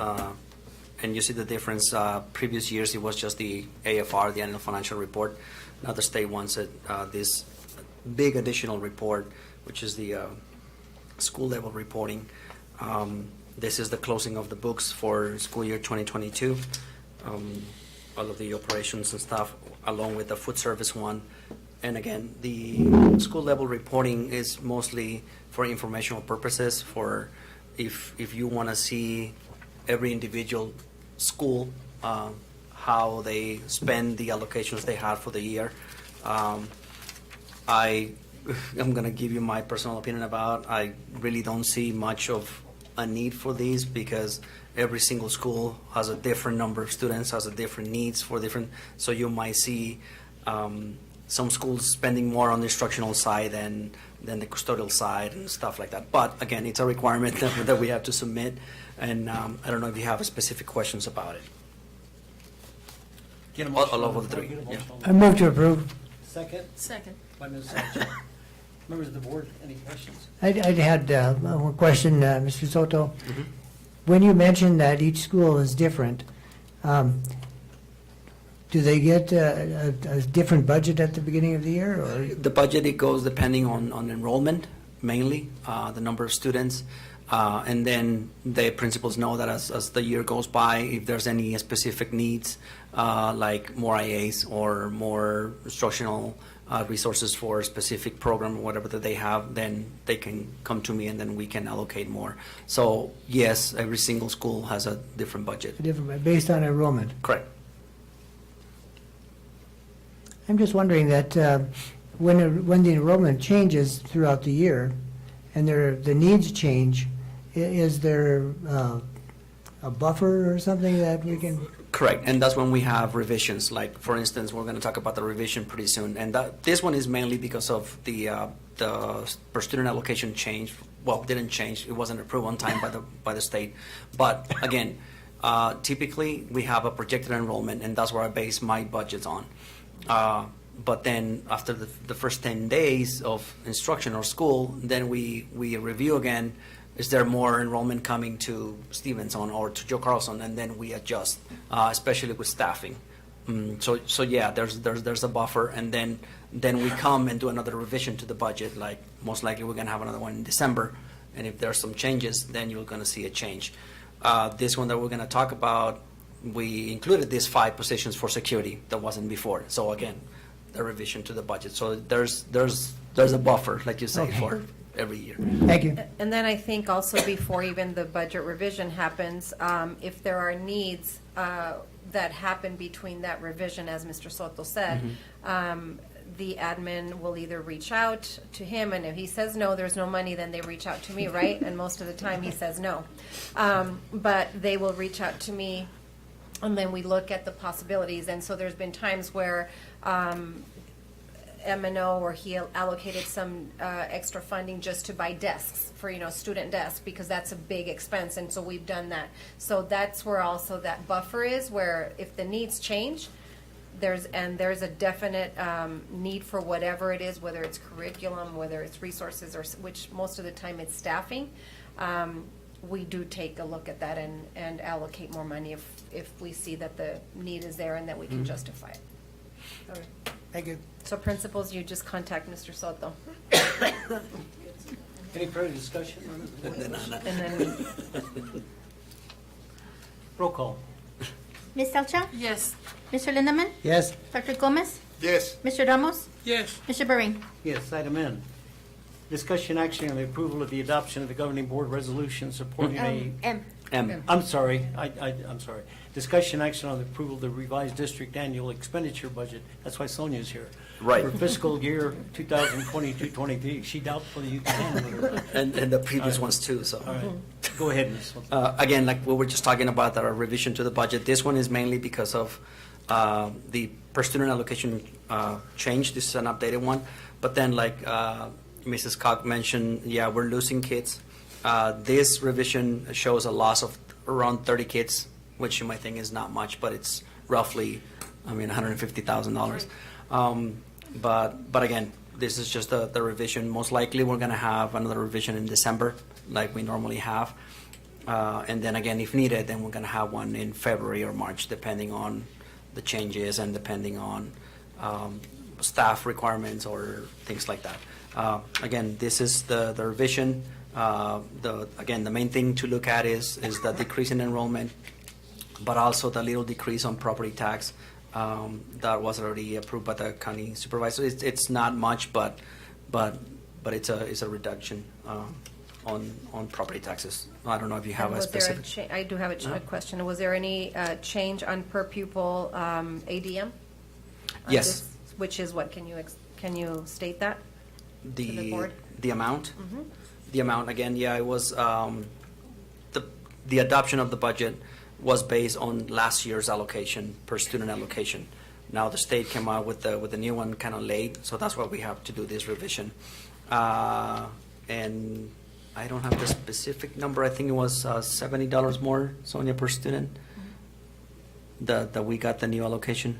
S4: and you see the difference. Previous years, it was just the AFR, the annual financial report. Now the state wants it, this big additional report, which is the school level reporting. This is the closing of the books for school year 2022. All of the operations and stuff, along with the food service one. And again, the school level reporting is mostly for informational purposes, for if you want to see every individual school, how they spend the allocations they have for the year. I'm going to give you my personal opinion about, I really don't see much of a need for these, because every single school has a different number of students, has a different needs for different, so you might see some schools spending more on the instructional side than the custodial side and stuff like that. But again, it's a requirement that we have to submit, and I don't know if you have specific questions about it.
S1: Get a
S4: All
S1: motion.
S4: over the three,
S1: Get a motion
S7: I move to approve.
S1: Second
S8: Second.
S1: by Ms. Sancho. Members of the board, any questions?
S7: I had one question, Mr. Soto. When you mentioned that each school is different, do they get a different budget at the beginning of the year, or?
S4: The budget, it goes depending on enrollment, mainly, the number of students. And then the principals know that as the year goes by, if there's any specific needs, like more IAs or more instructional resources for a specific program or whatever that they have, then they can come to me and then we can allocate more. So yes, every single school has a different budget.
S7: Different, based on enrollment?
S4: Correct.
S7: I'm just wondering that when the enrollment changes throughout the year and the needs change, is there a buffer or something that we can?
S4: Correct, and that's when we have revisions. Like, for instance, we're going to talk about the revision pretty soon, and this one is mainly because of the per student allocation change. Well, didn't change; it wasn't approved on time by the state. But again, typically we have a projected enrollment, and that's where I base my budgets on. But then after the first 10 days of instruction or school, then we review again. Is there more enrollment coming to Stevenson or to Joe Carlson? And then we adjust, especially with staffing. So yeah, there's a buffer, and then then we come and do another revision to the budget, like most likely we're gonna have another one in December. And if there's some changes, then you're gonna see a change. This one that we're gonna talk about, we included these 5 positions for security that wasn't before. So again, the revision to the budget. So there's a buffer, like you say,
S7: Okay.
S4: for every year.
S7: Thank you.
S6: And then I think also before even the budget revision happens, if there are needs that happen between that revision, as Mr. Soto said, the admin will either reach out to him, and if he says no, there's no money, then they reach out to me, right? And most of the time, he says no. But they will reach out to me, and then we look at the possibilities. And so there's been times where M&O, or he allocated some extra funding just to buy desks for, student desks, because that's a big expense, and so we've done that. So that's where also that buffer is, where if the needs change, there's a definite need for whatever it is, whether it's curriculum, whether it's resources, or which most of the time it's staffing. We do take a look at that and allocate more money if we see that the need is there and that we can justify it. Okay.
S7: Thank you.
S6: So principals, you just contact Mr. Soto.
S1: Any further discussion on it?
S6: And then,
S1: Roll call.
S12: Ms. Salcha?
S8: Yes.
S12: Mr. Lindemann?
S7: Yes.
S12: Dr. Gomez?
S2: Yes.
S12: Mr. Ramos?
S5: Yes,
S12: Mr. Bahrain?
S1: Yes, item N. Discussion action on the approval of the adoption of the governing board resolution supporting a,
S12: M.
S1: I'm sorry, I'm sorry. Discussion action on the approval of the revised district annual expenditure budget. That's why Sonia's here.
S4: Right.
S1: For fiscal year 2022-23. She doubtfully you can handle it.
S4: And the previous
S1: All right.
S4: ones too, so.
S1: All right. Go ahead, Ms.
S4: Again, like we were just talking about, our revision to the budget, this one is mainly because of the per student allocation change. This is an updated one. But then, like Mrs. Cock mentioned, yeah, we're losing kids. This revision shows a loss of around 30 kids, which you might think is not much, but it's roughly, $150,000. But again, this is just the revision. Most likely, we're going to have another revision in December, like we normally have. And then again, if needed, then we're going to have one in February or March, depending on the changes and depending on staff requirements or things like that. Again, this is the revision. The main thing to look at is the decrease in enrollment, but also the little decrease on property tax that was already approved by the county supervisor. It's not much, but it's a reduction on property taxes. I don't know if you have
S6: and
S4: a
S6: was there
S4: specific.
S6: I do have a question. Was there any change on per pupil ADM?
S4: Yes.
S6: Which is what? Can you state that? to the board?
S4: The amount? The amount, again, yeah, it was, the adoption of the budget was based on last year's allocation, per student allocation. Now the state came out with the new one kind of late, so that's why we have to do this revision. And I don't have the specific number, I think it was $70 more, Sonia, per student, that we got the new allocation.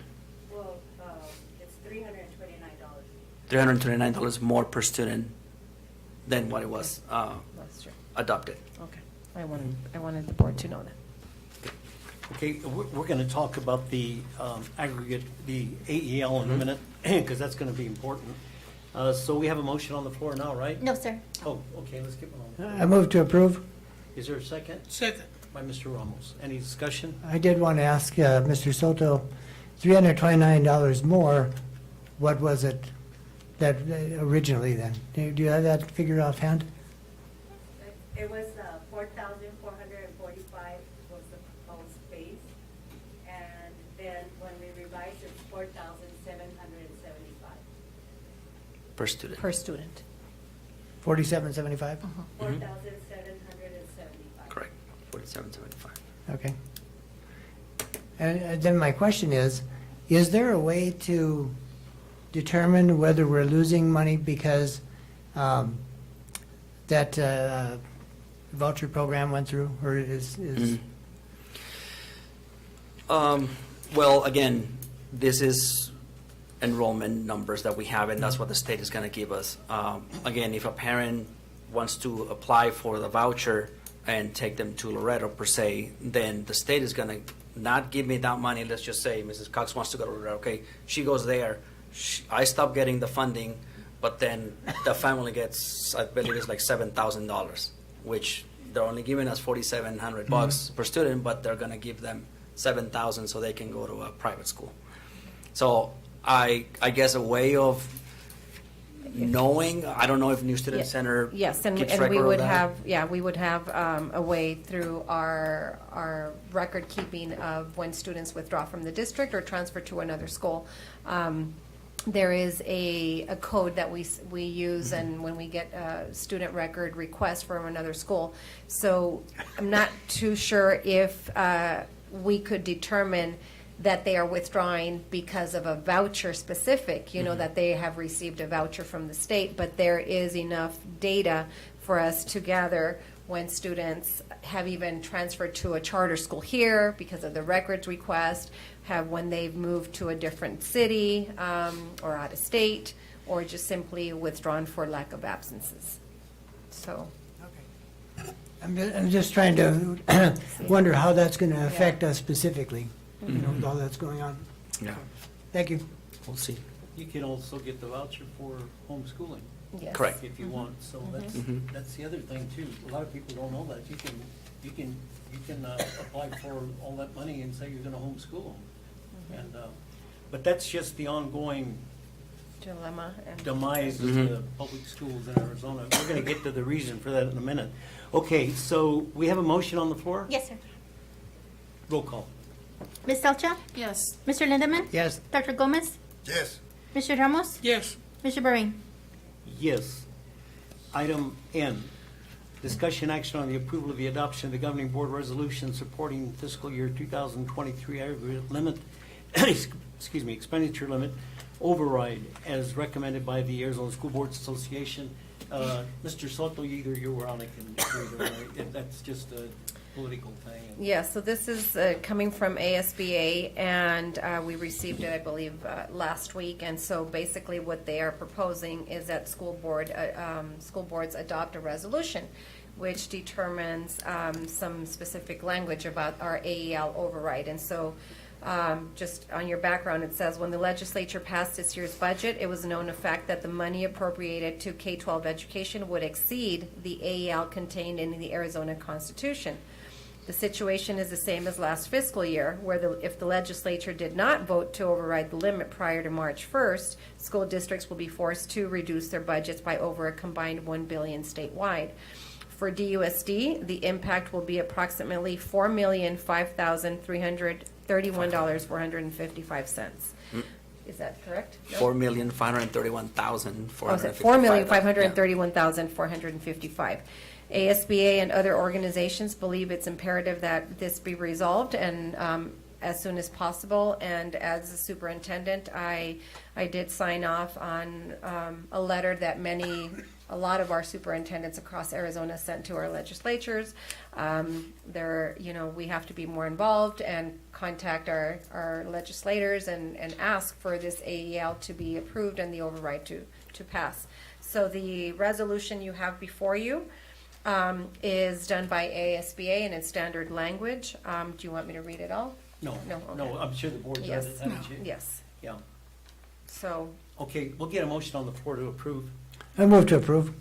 S13: Well, it's
S4: $329 more per student than what it was
S6: That's true.
S4: adopted.
S6: Okay. I wanted the board to know that.
S1: Okay, we're going to talk about the aggregate, the AEL in a minute, because that's going to be important. So we have a motion on the floor now, right?
S12: No, sir.
S1: Oh, okay, let's get one on.
S7: I move to approve.
S1: Is there a second?
S5: second.
S1: By Mr. Ramos. Any discussion?
S7: I did want to ask Mr. Soto, $329 more, what was it that originally then? Do you have that figure offhand?
S13: It was 4,445 was the proposed base, and then when we revised it's 4,775.
S4: Per student.
S6: Per student.
S7: $47.75?
S13: 4,775.
S4: Correct, 47.75.
S7: Okay. And then my question is there a way to determine whether we're losing money because that voucher program went through, or is?
S4: Well, again, this is enrollment numbers that we have, and that's what the state is going to give us. Again, if a parent wants to apply for the voucher and take them to Loretto per se, then the state is going to not give me that money. Let's just say Mrs. Cox wants to go to Loretto. Okay, she goes there, I stopped getting the funding, but then the family gets, I believe it's like $7,000, which they're only giving us $4,700 per student, but they're gonna give them $7,000 so they can go to a private school. So I guess a way of knowing, I don't know if New Student Center
S6: Yes, and
S4: keeps
S6: we
S4: record of
S6: would
S4: that.
S6: have, we would have a way through our record keeping of when students withdraw from the district or transfer to another school. There is a code that we use, and when we get a student record request from another school. So I'm not too sure if we could determine that they are withdrawing because of a voucher specific, that they have received a voucher from the state, but there is enough data for us to gather when students have even transferred to a charter school here because of the records request, when they've moved to a different city or out of state, or just simply withdrawn for lack of absences. So,
S7: I'm just trying to wonder how that's going to affect us specifically, with all that's going on.
S4: Yeah,
S7: Thank you.
S4: we'll see.
S1: You can also get the voucher for homeschooling
S6: yes.
S4: Correct.
S1: if you want, so that's the other thing too. A lot of people don't know that. You can apply for all that money and say you're gonna homeschool them. And, but that's just the ongoing
S6: Dilemma. And
S1: demise of the public schools in Arizona. We're gonna get to the reason for that in a minute. Okay, so we have a motion on the floor?
S12: Yes, sir.
S1: Roll call.
S12: Ms. Elcha?
S8: Yes.
S12: Mr. Lindemann?
S7: Yes.
S12: Dr. Gomez?
S2: Yes.
S12: Mr. Ramos?
S5: Yes.
S12: Mr. Bahrain?
S1: Yes. Item N, discussion action on the approval of the adoption of the governing board resolution supporting fiscal year 2023 aggregate limit, excuse me, expenditure limit override as recommended by the Arizona School Boards Association. Mr. Soto, either you or Anna can agree to it. That's just a political thing.
S6: Yeah, so this is coming from ASBA, and we received it, I believe, last week. And so basically what they are proposing is that school boards adopt a resolution which determines some specific language about our AEL override. And so just on your background, it says, when the legislature passed this year's budget, it was known of fact that the money appropriated to K-12 education would exceed the AEL contained in the Arizona Constitution. The situation is the same as last fiscal year, where if the legislature did not vote to override the limit prior to March 1st, school districts will be forced to reduce their budgets by over a combined $1 billion statewide. For DUSD, the impact will be approximately $4,531,455. Is that correct? No?
S4: $4,531,455.
S6: $4,531,455. ASBA and other organizations believe it's imperative that this be resolved and as soon as possible. And as the superintendent, I did sign off on a letter that a lot of our superintendents across Arizona sent to our legislatures. We have to be more involved and contact our legislators and ask for this AEL to be approved and the override to pass. So the resolution you have before you is done by ASBA and in standard language. Do you want me to read it all?
S1: No,
S6: No,
S1: no,
S6: okay.
S1: I'm sure the board's read
S6: Yes.
S1: it, haven't you?
S6: Yes.
S1: Yeah.
S6: So,
S1: Okay, we'll get a motion on the floor to approve.
S7: I move to approve.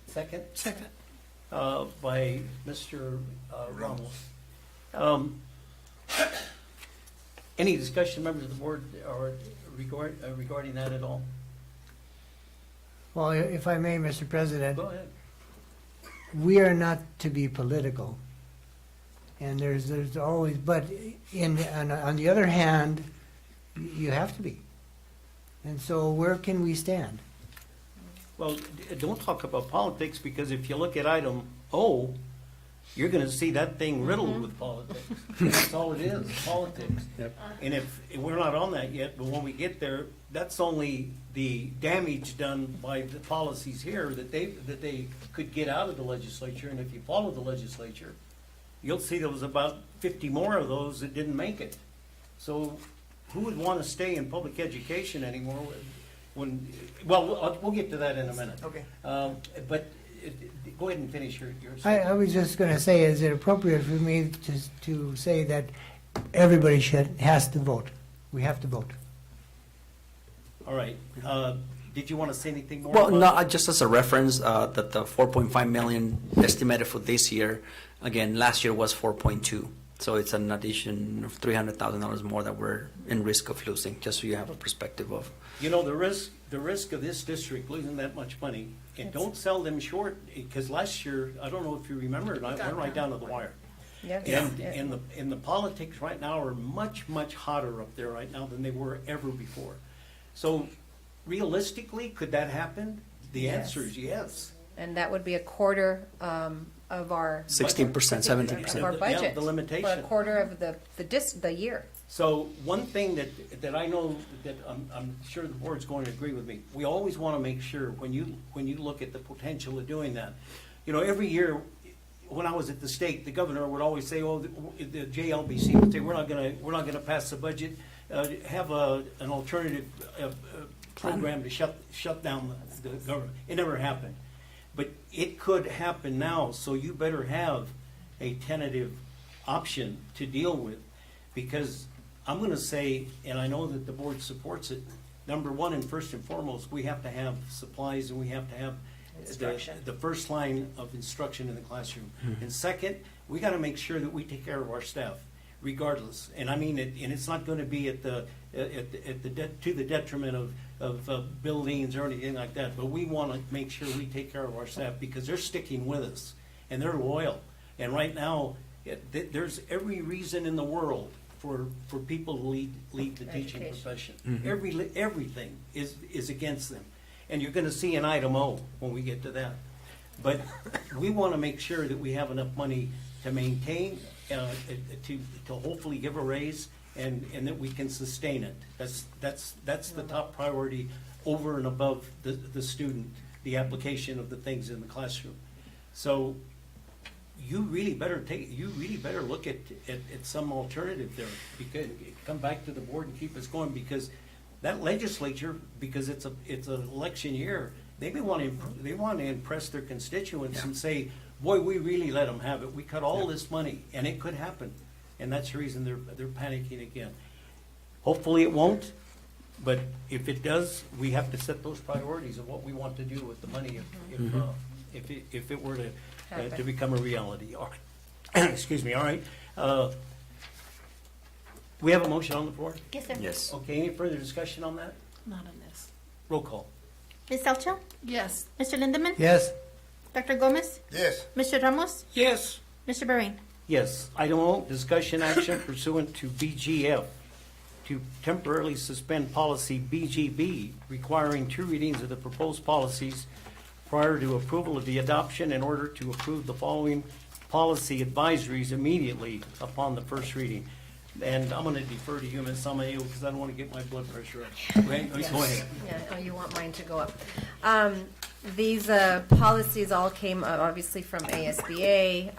S1: Second?
S5: Second.
S1: By Mr. Ramos. Any discussion, members of the board, or regarding that at all?
S7: Well, if I may, Mr. President,
S1: Go ahead.
S7: we are not to be political. And there's always, but on the other hand, you have to be. And so where can we stand?
S1: Well, don't talk about politics, because if you look at item O, you're gonna see that thing riddled with politics. That's all it is, politics. And if we're not on that yet, but when we get there, that's only the damage done by the policies here that they could get out of the legislature. And if you follow the legislature, you'll see there was about 50 more of those that didn't make it. So who would want to stay in public education anymore we'll get to that in a minute.
S7: Okay.
S1: But go ahead and finish your
S7: I was just going to say, is it appropriate for me to say that everybody has to vote? We have to vote.
S1: All right. Did you want to say anything more?
S4: Well,
S1: about-
S4: no, just as a reference, that the 4.5 million estimated for this year, again, last year was 4.2. So it's an addition of $300,000 more that we're in risk of losing, just so you have a perspective of.
S1: You know, the risk of this district losing that much money, and don't sell them short, because last year, I don't know if you remember, it went right down to the wire. And the politics right now are much, much hotter up there right now than they were ever before. So realistically, could that happen? The
S6: Yes.
S1: answer is yes.
S6: And that would be a quarter of our
S4: 16%,
S6: of
S4: 17%.
S6: our
S1: Yeah,
S6: budget
S1: the limitation.
S6: for a quarter of the year.
S1: So one thing that I know that I'm sure the board's going to agree with me, we always want to make sure when you look at the potential of doing that, you know, every year when I was at the state, the governor would always say, "Oh, the JLBC would say we're not going to pass the budget, have an alternative program to shut down the government." It never happened, but it could happen now. So you better have a tentative option to deal with, because I'm going to say, and I know that the board supports it, number one and first and foremost, we have to have supplies and we have to have the first line of instruction in the classroom. And second, we got to make sure that we take care of our staff, regardless. And I mean, and it's not going to be to the detriment of buildings or anything like that. But we want to make sure we take care of our staff, because they're sticking with us and they're loyal. And right now, there's every reason in the world for people to leave the teaching profession. Everything is against them. And you're going to see an item O when we get to that. But we want to make sure that we have enough money to maintain, to hopefully give a raise, and that we can sustain it. That's the top priority over and above the student, the application of the things in the classroom. So you really better look at some alternative there. Because come back to the board and keep us going, because that legislature, because it's an election year, they want to impress their constituents and say, boy, we really let them have it. We cut all this money, and it could happen, and that's the reason they're panicking again. Hopefully it won't, but if it does, we have to set those priorities of what we want to do with the money if it were to become a reality. All right. Excuse me. All right. We have a motion on the floor?
S12: Yes, sir.
S4: Yes.
S1: Okay, any further discussion on that?
S8: Not on this.
S1: Roll call.
S12: Ms. Elcha?
S8: Yes.
S12: Mr. Lindemann?
S7: Yes.
S12: Dr. Gomez?
S2: Yes.
S12: Mr. Ramos?
S5: Yes.
S12: Mr. Bahrain?
S1: Yes. Item O, discussion action pursuant to BGF to temporarily suspend policy BGB, requiring 2 readings of the proposed policies prior to approval of the adoption, in order to approve the following policy advisories immediately upon the first reading. And I'm going to defer to you, Ms. Samayo, because I don't want to get my blood pressure up. Go ahead.
S6: Yeah, oh, you want mine to go up. These policies all came obviously from ASBA,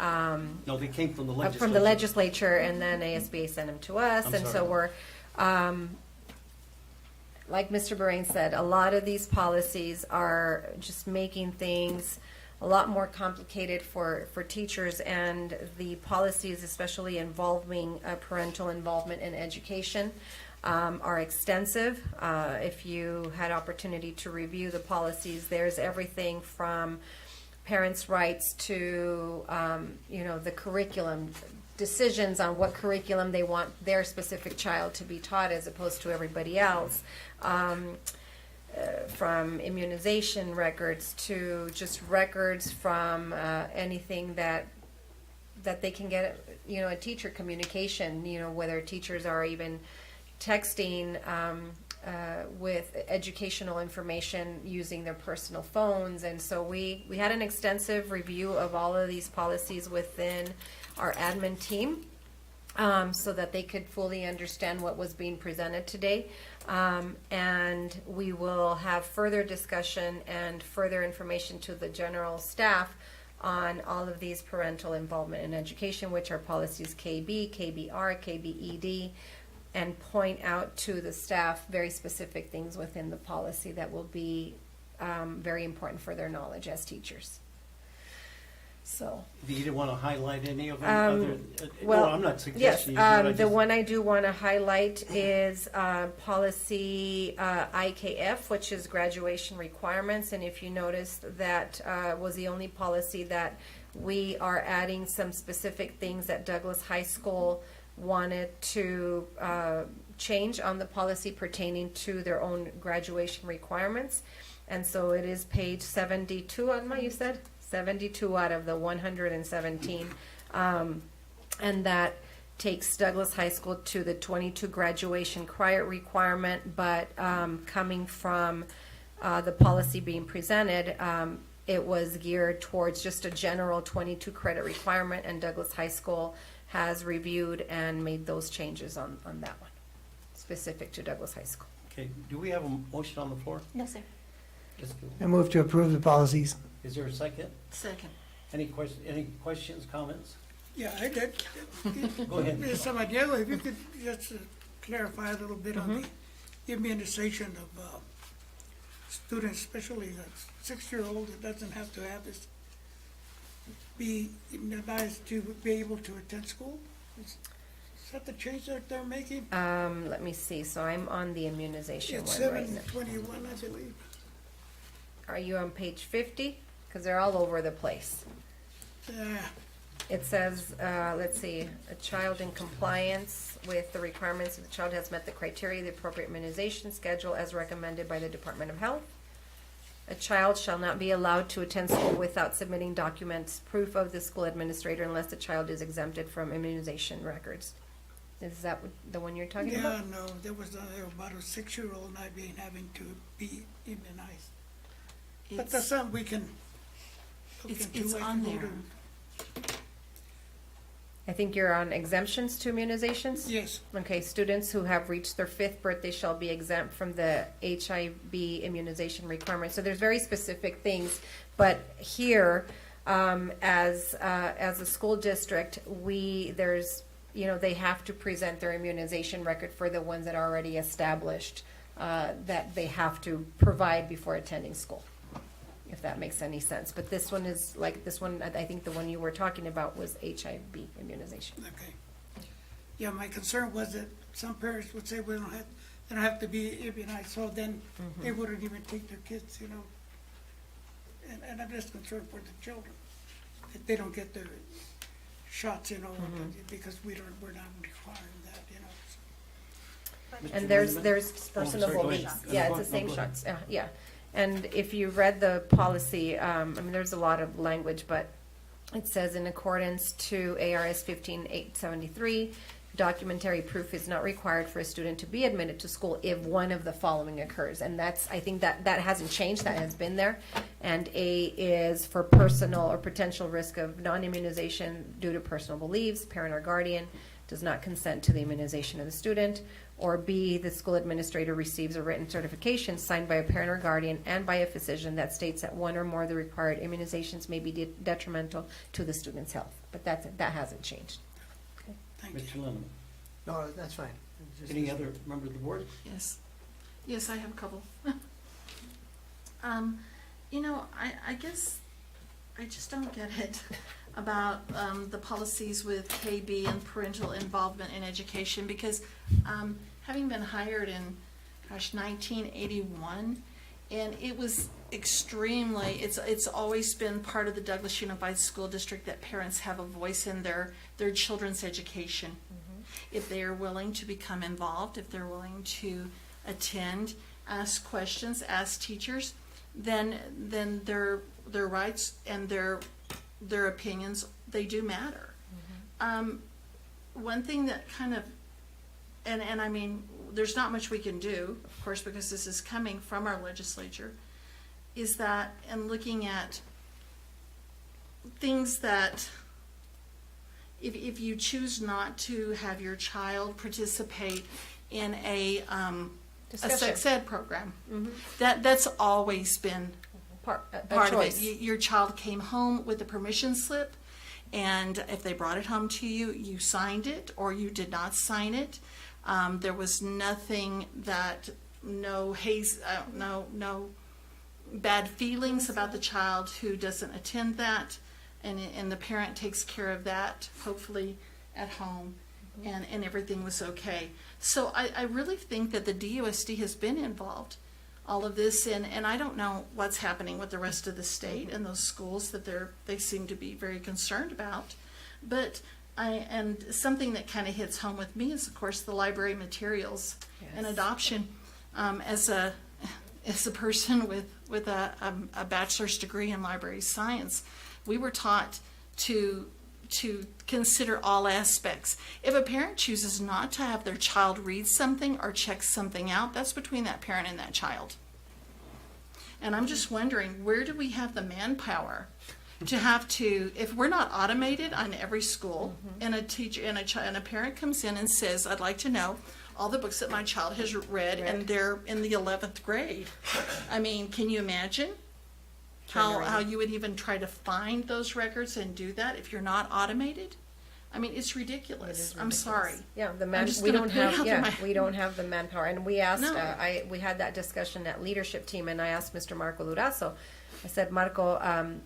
S1: No, they came from the legislature.
S6: from the legislature, and then ASBA sent them to us.
S1: I'm
S6: And so
S1: sorry.
S6: we're, like Mr. Bahrain said, a lot of these policies are just making things a lot more complicated for teachers, and the policies, especially involving parental involvement in education, are extensive. If you had opportunity to review the policies, there's everything from parents' rights to, the curriculum, decisions on what curriculum they want their specific child to be taught as opposed to everybody else. From immunization records to just records from anything that they can get, a teacher communication, whether teachers are even texting with educational information using their personal phones. And so we had an extensive review of all of these policies within our admin team, so that they could fully understand what was being presented today. And we will have further discussion and further information to the general staff on all of these parental involvement in education, which are policies KB, KBR, KBED, and point out to the staff very specific things within the policy that will be very important for their knowledge as teachers. So.
S1: You didn't want to highlight any of them?
S6: Well,
S1: No, I'm not
S6: yes,
S1: suggesting you do it, I
S6: the
S1: just-
S6: one I do want to highlight is policy IKF, which is graduation requirements. And if you noticed, that was the only policy that we are adding some specific things that Douglas High School wanted to change on the policy pertaining to their own graduation requirements. And so it is page 72, Alma, you said? 72 out of the 117. And that takes Douglas High School to the 22 graduation requirement, but coming from the policy being presented, it was geared towards just a general 22 credit requirement, and Douglas High School has reviewed and made those changes on that one, specific to Douglas High School.
S1: Okay, do we have a motion on the floor?
S12: No, sir.
S1: Just-
S7: I move to approve the policies.
S1: Is there a second?
S8: Second.
S1: Any questions, comments?
S5: Yeah, I did.
S1: Go ahead.
S5: Ms. Samaniego, if you could just clarify a little bit on the immunization of students, especially a 6-year-old that doesn't have to have this, be immunized to be able to attend school? Is that the change that they're making?
S6: Let me see, so I'm on the immunization
S5: It's
S6: one right now.
S5: 721, I believe.
S6: Are you on page 50? Because they're all over the place. It says, let's see, a child in compliance with the requirements of the child has met the criteria, the appropriate immunization schedule as recommended by the Department of Health. A child shall not be allowed to attend school without submitting documents, proof of the school administrator, unless the child is exempted from immunization records. Is that the one you're talking about?
S5: Yeah, no, there was about a 6-year-old not having to be immunized. But that's something we can look
S8: It's
S5: into.
S8: on there.
S6: I think you're on exemptions to immunizations?
S5: Yes.
S6: Okay, students who have reached their 5th birthday shall be exempt from the HIV immunization requirement. So there's very specific things, but here, as a school district, they have to present their immunization record for the ones that are already established, that they have to provide before attending school, if that makes any sense. But this one is like this one, I think the one you were talking about was HIV immunization.
S5: Okay. Yeah, my concern was that some parents would say, they don't have to be immunized, so then they wouldn't even take their kids, And I'm just concerned for the children, that they don't get their shots, because we're not requiring that,
S6: And
S1: Mr.
S6: there's
S1: Lindemann?
S6: personal
S1: sorry, go
S6: beliefs.
S1: ahead.
S6: Yeah,
S1: Go
S6: it's the
S1: on.
S6: same
S1: No, go ahead.
S6: shots, yeah. And if you read the policy, there's a lot of language, but it says in accordance to ARS 15873, documentary proof is not required for a student to be admitted to school if one of the following occurs. And I think that hasn't changed, that has been there. And A is for personal or potential risk of non-immunization due to personal beliefs, parent or guardian does not consent to the immunization of the student. Or B, the school administrator receives a written certification signed by a parent or guardian and by a physician that states that one or more of the required immunizations may be detrimental to the student's health. But that hasn't changed.
S5: Thank you.
S1: Mr. Lindemann?
S7: No, that's fine. Just-
S1: Any other member of the board?
S8: Yes. Yes, I have a couple. I guess I just don't get it about the policies with KB and parental involvement in education, because having been hired in, 1981, and it was extremely, it's always been part of the Douglas Unified School District that parents have a voice in their children's education. If they are willing to become involved, if they're willing to attend, ask questions, ask teachers, then their rights and their opinions, they do matter. One thing that kind of, and I mean, there's not much we can do, of course, because this is coming from our legislature, is that, and looking at things that, if you choose not to have your child participate in a sex ed program, that's always been part of it. Your child came home with a permission slip, and if they brought it home to you, you signed it or you did not sign it. There was nothing that, no bad feelings about the child who doesn't attend that. and the parent takes care of that, hopefully at home, and everything was okay. So I really think that the DUSD has been involved, all of this, and I don't know what's happening with the rest of the state and those schools that they seem to be very concerned about. But and something that kind of hits home with me is, of course, the library materials and adoption. As a person with a bachelor's degree in library science, we were taught to consider all aspects. If a parent chooses not to have their child read something or check something out, that's between that parent and that child. And I'm just wondering, where do we have the manpower to have to, if we're not automated on every school, and a teacher and a parent comes in and says, I'd like to know all the books that my child has read, and they're in the 11th grade. I mean, can you imagine how you would even try to find those records and do that if you're not automated? I mean, it's ridiculous. I'm sorry.
S6: Yeah,
S8: we don't
S6: have the manpower. And we asked,
S8: No.
S6: we had that discussion at leadership team, and I asked Mr. Marco Durazo, I said, Marco,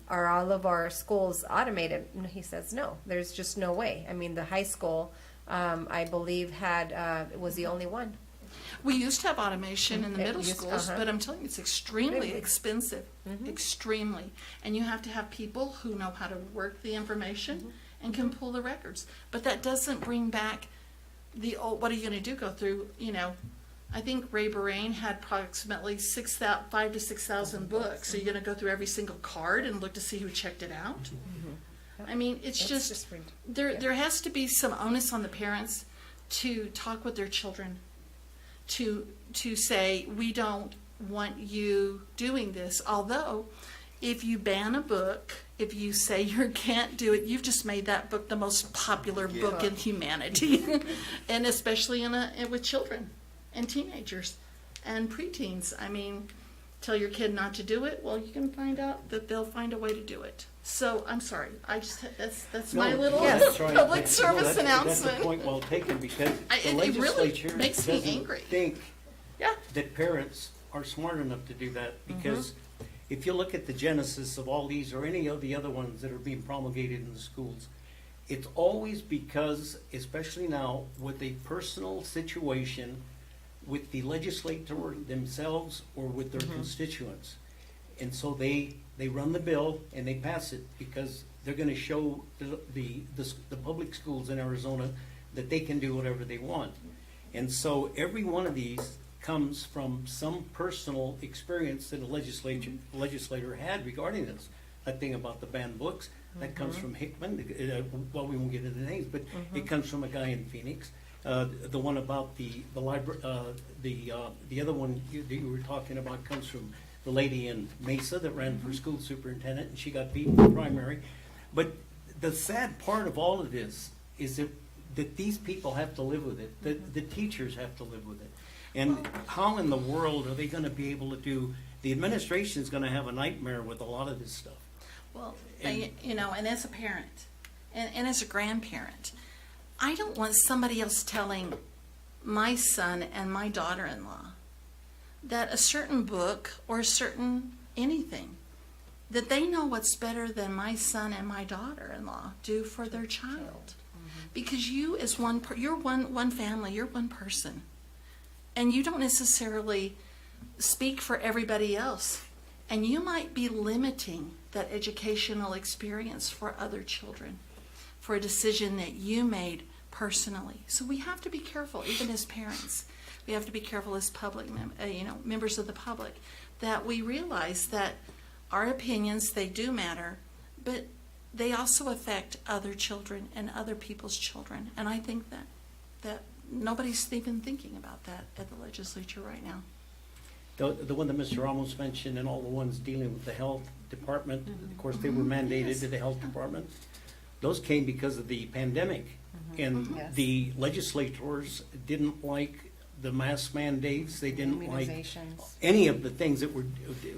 S6: are all of our schools automated? And he says, no, there's just no way. I mean, the high school, I believe, was the only one.
S8: We used to have automation in the
S6: It
S8: middle
S6: used-
S8: schools, but I'm telling you, it's extremely
S6: Really?
S8: expensive, extremely. And you have to have people who know how to work the information and can pull the records. But that doesn't bring back the old, what are you going to do, go through, I think Ray Borain had approximately 5,000 to 6,000 books. Are you going to go through every single card and look to see who checked it out? I mean, it's just there has to be some onus on the parents to talk with their children, to say, we don't want you doing this. Although, if you ban a book, if you say you can't do it, you've just made that book the most popular book in humanity, and especially with children and teenagers and preteens. I mean, tell your kid not to do it, well, you can find out that they'll find a way to do it. So I'm sorry, that's my little public service announcement.
S1: That's a point well taken, because the
S8: It
S1: legislature
S8: really makes me
S1: doesn't
S8: angry.
S1: think
S8: Yeah.
S1: that parents are smart enough to do that, because if you look at the genesis of all these or any of the other ones that are being promulgated in the schools, it's always because, especially now, with a personal situation with the legislator themselves or with their constituents. And so they run the bill and they pass it because they're going to show the public schools in Arizona that they can do whatever they want. And so every one of these comes from some personal experience that a legislator had regarding this. That thing about the banned books, that comes from Hickman. Well, we won't get into names, but it comes from a guy in Phoenix. The one about the library, the other one that you were talking about comes from the lady in Mesa that ran for school superintendent, and she got beaten in the primary. But the sad part of all of this is that these people have to live with it. The teachers have to live with it. And how in the world are they going to be able to do? The administration is going to have a nightmare with a lot of this stuff.
S8: Well, and as a parent and as a grandparent, I don't want somebody else telling my son and my daughter-in-law that a certain book or a certain anything, that they know what's better than my son and my daughter-in-law do for their child. Because you as you're one family, you're one person. And you don't necessarily speak for everybody else. And you might be limiting that educational experience for other children for a decision that you made personally. So we have to be careful, even as parents. We have to be careful as members of the public, that we realize that our opinions, they do matter, but they also affect other children and other people's children. And I think that nobody's even thinking about that at the legislature right now.
S1: The one that Mr. Ramos mentioned, and all the ones dealing with the health department, of course, they were mandated to the health department. Those came because of the pandemic. And the legislators didn't like the mask mandates. They didn't like any of the things that were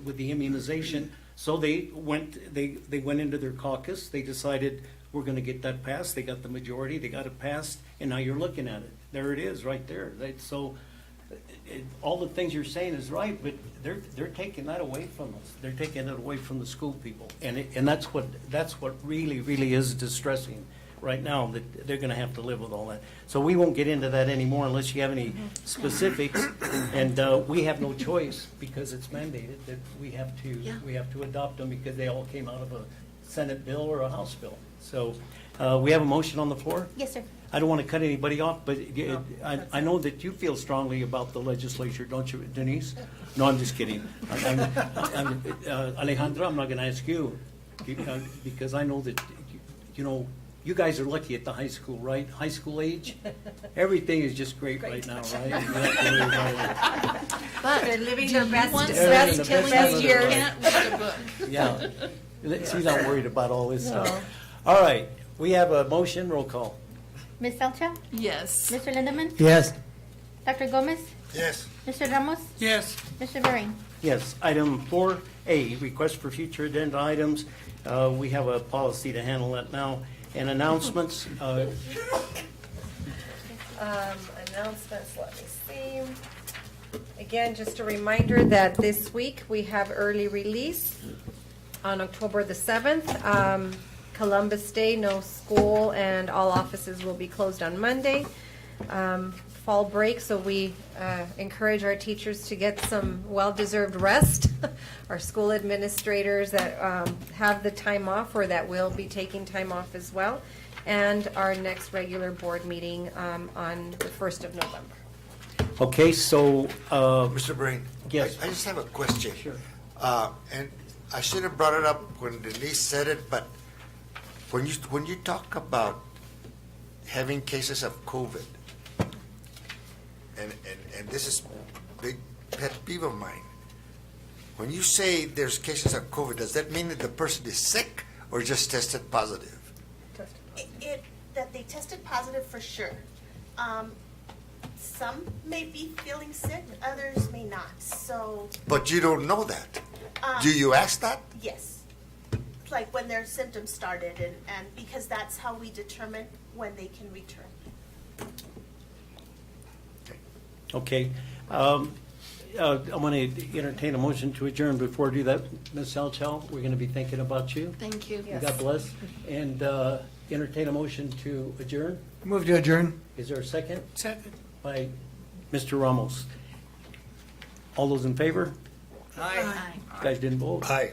S1: with the immunization. So they went into their caucus. They decided, we're going to get that passed. They got the majority. They got it passed. And now you're looking at it. There it is right there. So all the things you're saying is right, but they're taking that away from us. They're taking it away from the school people. And that's what really, really is distressing right now, that they're gonna have to live with all that. So we won't get into that anymore unless you have any specifics. And we have no choice because it's mandated that we have to adopt them because they all came out of a Senate bill or a House bill. So we have a motion on the floor.
S12: Yes, sir.
S1: I don't want to cut anybody off, but I know that you feel strongly about the legislature, don't you, Denise? No, I'm just kidding. Alejandra, I'm not going to ask you, because I know that, you guys are lucky at the high school, right? High school age? Everything is just great right now, right? You don't have to worry about it.
S8: But
S6: They're living
S8: do
S6: their
S8: you
S6: best-
S8: want
S1: They're
S8: somebody
S1: living the
S8: telling
S1: best
S8: you
S1: of
S8: you
S1: their life.
S8: can't read a book?
S1: Yeah. She's not worried about all this stuff. All right, we have a motion, roll call.
S12: Ms. Salcha?
S8: Yes.
S12: Mr. Lindemann?
S7: Yes.
S12: Dr. Gomez?
S2: Yes.
S12: Mr. Ramos?
S5: Yes.
S12: Mr. Bahrain?
S1: Yes, item 4A, request for future agenda items. We have a policy to handle that now. And announcements,
S6: Announcements, let me see. Again, just a reminder that this week we have early release on October the 7th. Columbus Day, no school, and all offices will be closed on Monday. Fall break, so we encourage our teachers to get some well-deserved rest. Our school administrators that have the time off or that will be taking time off as well. And our next regular board meeting on the 1st of November.
S1: okay, so,
S2: Mr. Brain?
S1: Yes.
S2: I just have a question.
S1: Sure.
S2: And I should have brought it up when Denise said it, but when you talk about having cases of COVID, and this is a big pet peeve of mine, when you say there's cases of COVID, does that mean that the person is sick or just tested positive?
S9: That they tested positive for sure. Some may be feeling sick, others may not, so,
S2: But you don't know that. Do you ask that?
S9: yes. It's like when their symptoms started, and because that's how we determine when they can return.
S1: okay. I'm going to entertain a motion to adjourn. Before I do that, Ms. Salchow, we're going to be thinking about you.
S8: Thank you.
S6: Yes.
S1: God bless. And entertain a motion to adjourn.
S7: Move to adjourn.
S1: Is there a second?
S5: Second.
S1: By Mr. Ramos. All those in favor?
S8: Aye.
S1: You guys didn't vote?
S2: Aye.